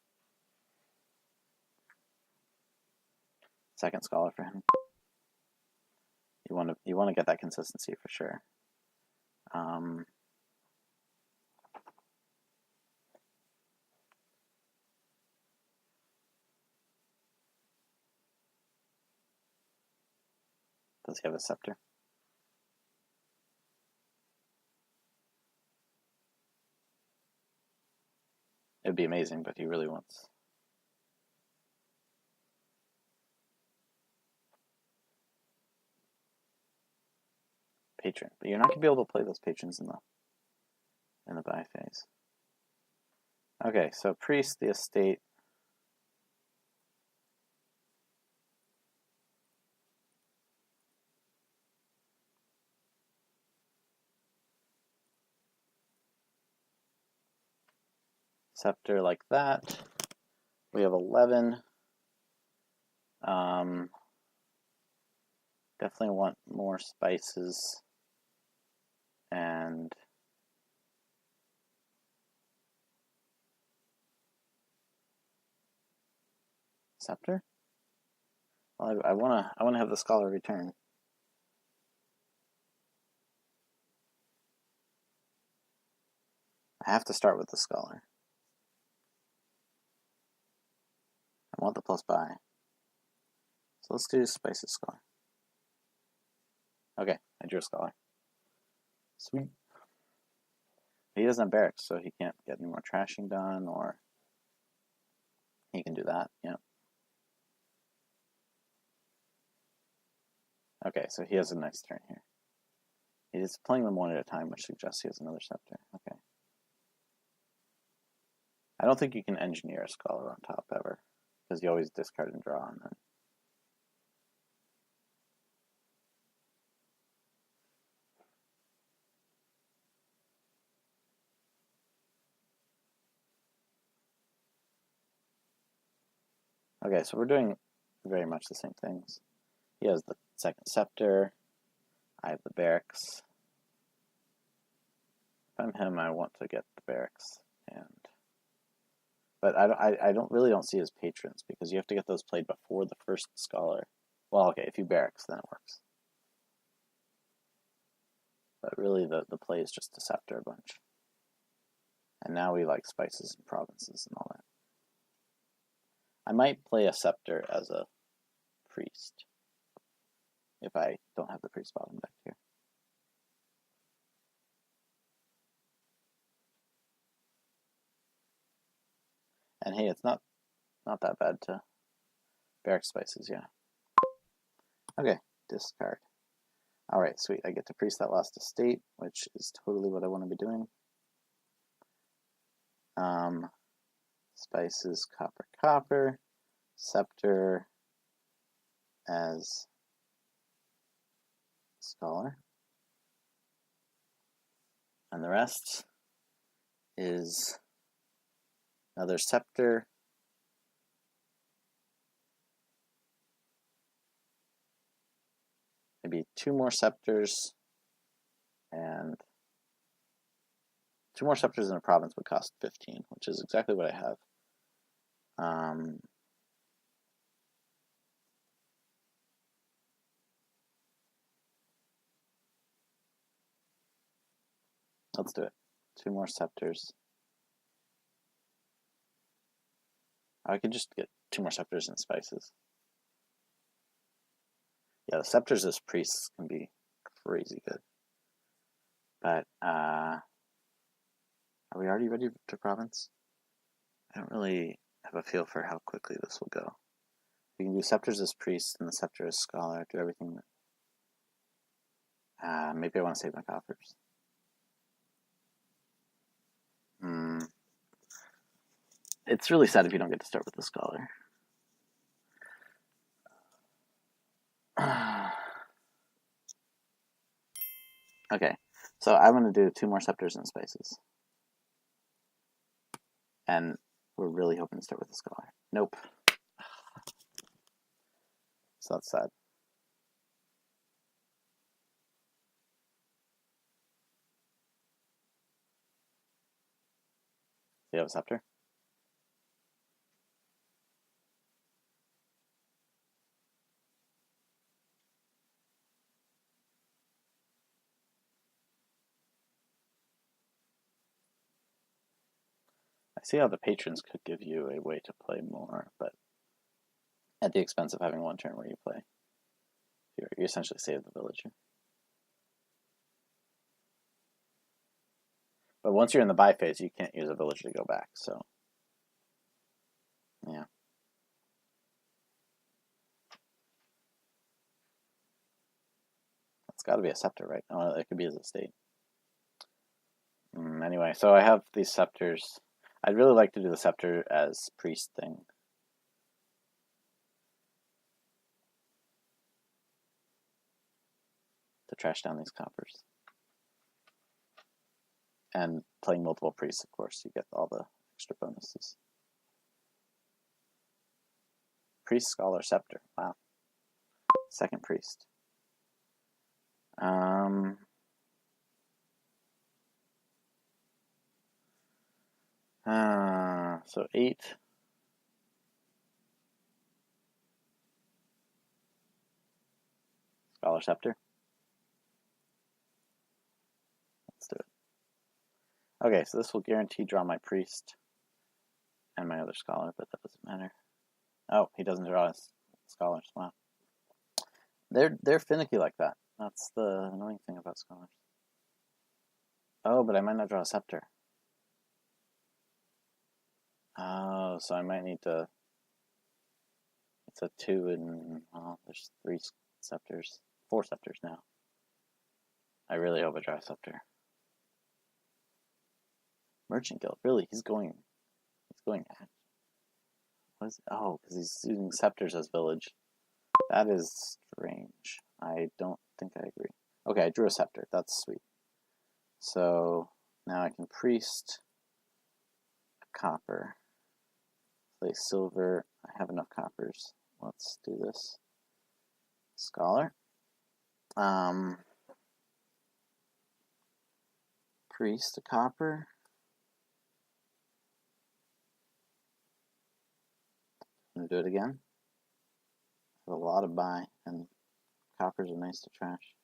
Second scholar for him. You want to get that consistency for sure. Does he have a scepter? It'd be amazing, but he really wants. Patron, but you're not gonna be able to play those patrons in the buy phase. Okay, so priest, the estate. Scepter like that. We have 11. Definitely want more spices and scepter. Well, I wanna have the scholar return. I have to start with the scholar. I want the plus buy. So let's do spices scholar. Okay, I drew a scholar. Sweet. He doesn't have barracks, so he can't get any more trashing done, or he can do that, yeah. Okay, so he has a nice turn here. He's playing them one at a time, which suggests he has another scepter. Okay. I don't think you can engineer a scholar on top ever, because you always discard and draw, and then okay, so we're doing very much the same things. He has the second scepter. I have the barracks. If I'm him, I want to get the barracks, but I don't see his patrons because you have to get those played before the first scholar. Well, okay, if you barracks, then it works. But really, the play is just to scepter a bunch. And now we like spices and provinces and all that. I might play a scepter as a priest if I don't have the priest bottom back here. And hey, it's not that bad to barrack spices, yeah. Okay, discard. Alright, sweet. I get to priest that last estate, which is totally what I want to be doing. Spices, copper, scepter as scholar. And the rest, is another scepter. Maybe 2 more scepters, and 2 more scepters in a province would cost 15, which is exactly what I have. Let's do it. 2 more scepters. I could just get 2 more scepters and spices. Yeah, the scepters as priests can be crazy good. But, are we already ready to province? I don't really have a feel for how quickly this will go. We can do scepters as priests and the scepter as scholar, do everything. Maybe I want to save my coffers. It's really sad if you don't get to start with the scholar. Okay, so I'm going to do 2 more scepters and spices. And we're really hoping to start with the scholar. Nope. So that's sad. Do you have a scepter? I see how the patrons could give you a way to play more, but at the expense of having 1 turn where you play. You essentially save the villager. But once you're in the buy phase, you can't use a villager to go back, so yeah. It's got to be a scepter, right? Oh, it could be as a state. Anyway, so I have these scepters. I'd really like to do the scepter as priest thing. To trash down these coppers. And playing multiple priests, of course, you get all the extra bonuses. Priest, scholar, scepter. Wow. Second priest. So 8. Scholar, scepter. Let's do it. Okay, so this will guarantee draw my priest and my other scholar, but that doesn't matter. Oh, he doesn't draw his scholars. Wow. They're finicky like that. That's the annoying thing about scholars. Oh, but I might not draw a scepter. Oh, so I might need to... It's a 2 and... Oh, there's 3 scepters. 4 scepters now. I really hope I draw a scepter. Merchant Guild. Really? He's going at... What is it? Oh, because he's using scepters as village. That is strange. I don't think I agree. Okay, I drew a scepter. That's sweet. So now I can priest a copper. Play silver. I have enough coppers. Let's do this. Scholar. Priest a copper. I'm gonna do it again. A lot of buy, and coppers are nice to trash.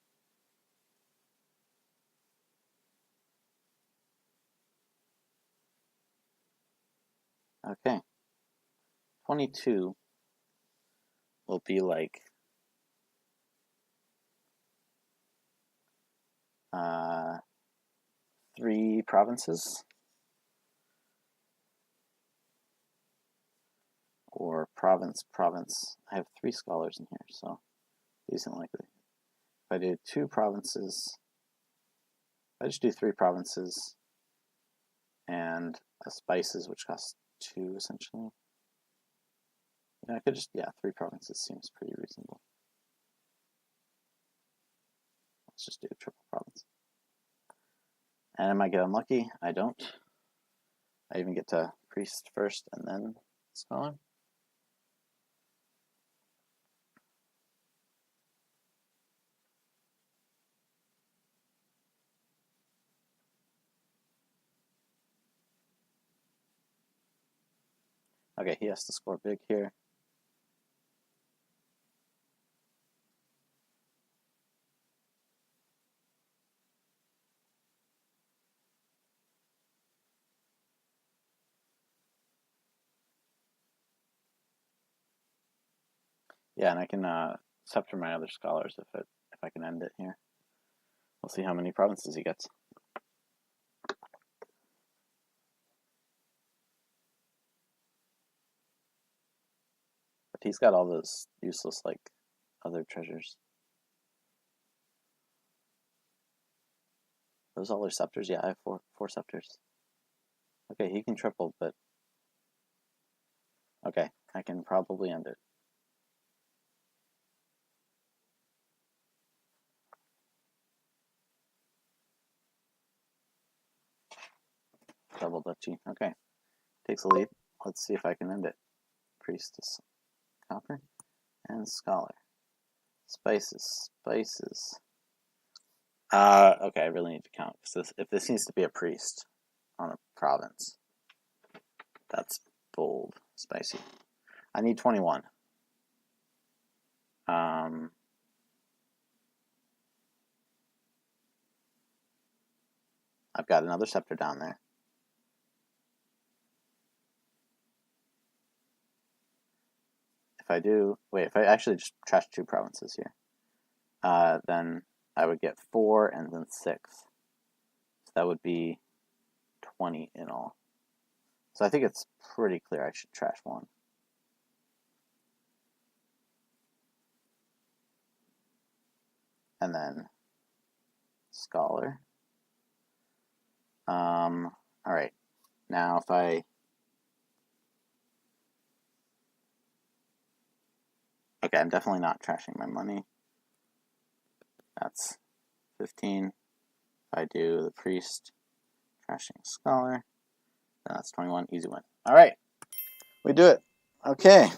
Okay. 22 will be like 3 provinces, or province. I have 3 scholars in here, so decent likely. If I do 2 provinces, I just do 3 provinces and a spices, which costs 2 essentially. I could just, 3 provinces seems pretty reasonable. Let's just do a triple province. And I might get unlucky. I don't. I even get to priest first and then scholar. Okay, he has to score big here. Yeah, and I can scepter my other scholars if I can end it here. We'll see how many provinces he gets. But he's got all those useless like other treasures. Those all are scepters? Yeah, I have four scepters. Okay, he can triple, but okay, I can probably end it. Double duchy. Okay, takes a lead. Let's see if I can end it. Priestess, copper, and scholar. Spices. Okay, I really need to count because if this needs to be a priest on a province, that's bold, spicy. I need 21. I've got another scepter down there. If I actually just trash 2 provinces here, then I would get 4 and then 6. So that would be 20 in all. So I think it's pretty clear I should trash 1. And then scholar. Alright. Now if I... Okay, I'm definitely not trashing my money. That's 15. If I do the priest, trashing scholar, then that's 21. Easy win. Alright. We do it. Okay.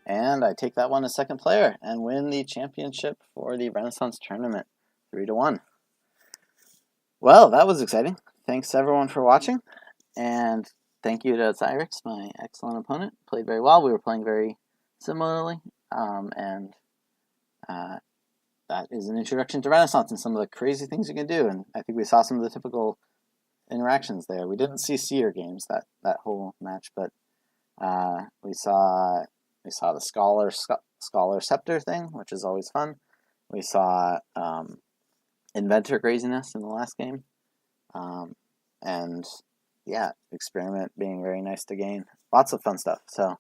And I take that one as second player and win the championship for the Renaissance Tournament, 3-1. Well, that was exciting. Thanks everyone for watching, and thank you to xyrix, my excellent opponent. Played very well. We were playing very similarly, and that is an introduction to Renaissance and some of the crazy things you can do. And I think we saw some of the typical interactions there. We didn't see seer games that whole match, but we saw the scholar scepter thing, which is always fun. We saw inventor craziness in the last game, and yeah, experiment being very nice to gain. Lots of fun stuff. So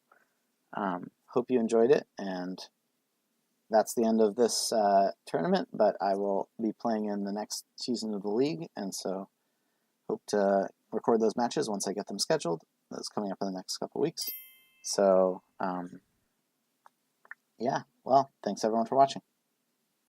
hope you enjoyed it, and that's the end of this tournament. But I will be playing in the next season of the league, and so hope to record those matches once I get them scheduled. That's coming up in the next couple weeks. So yeah, well, thanks everyone for watching.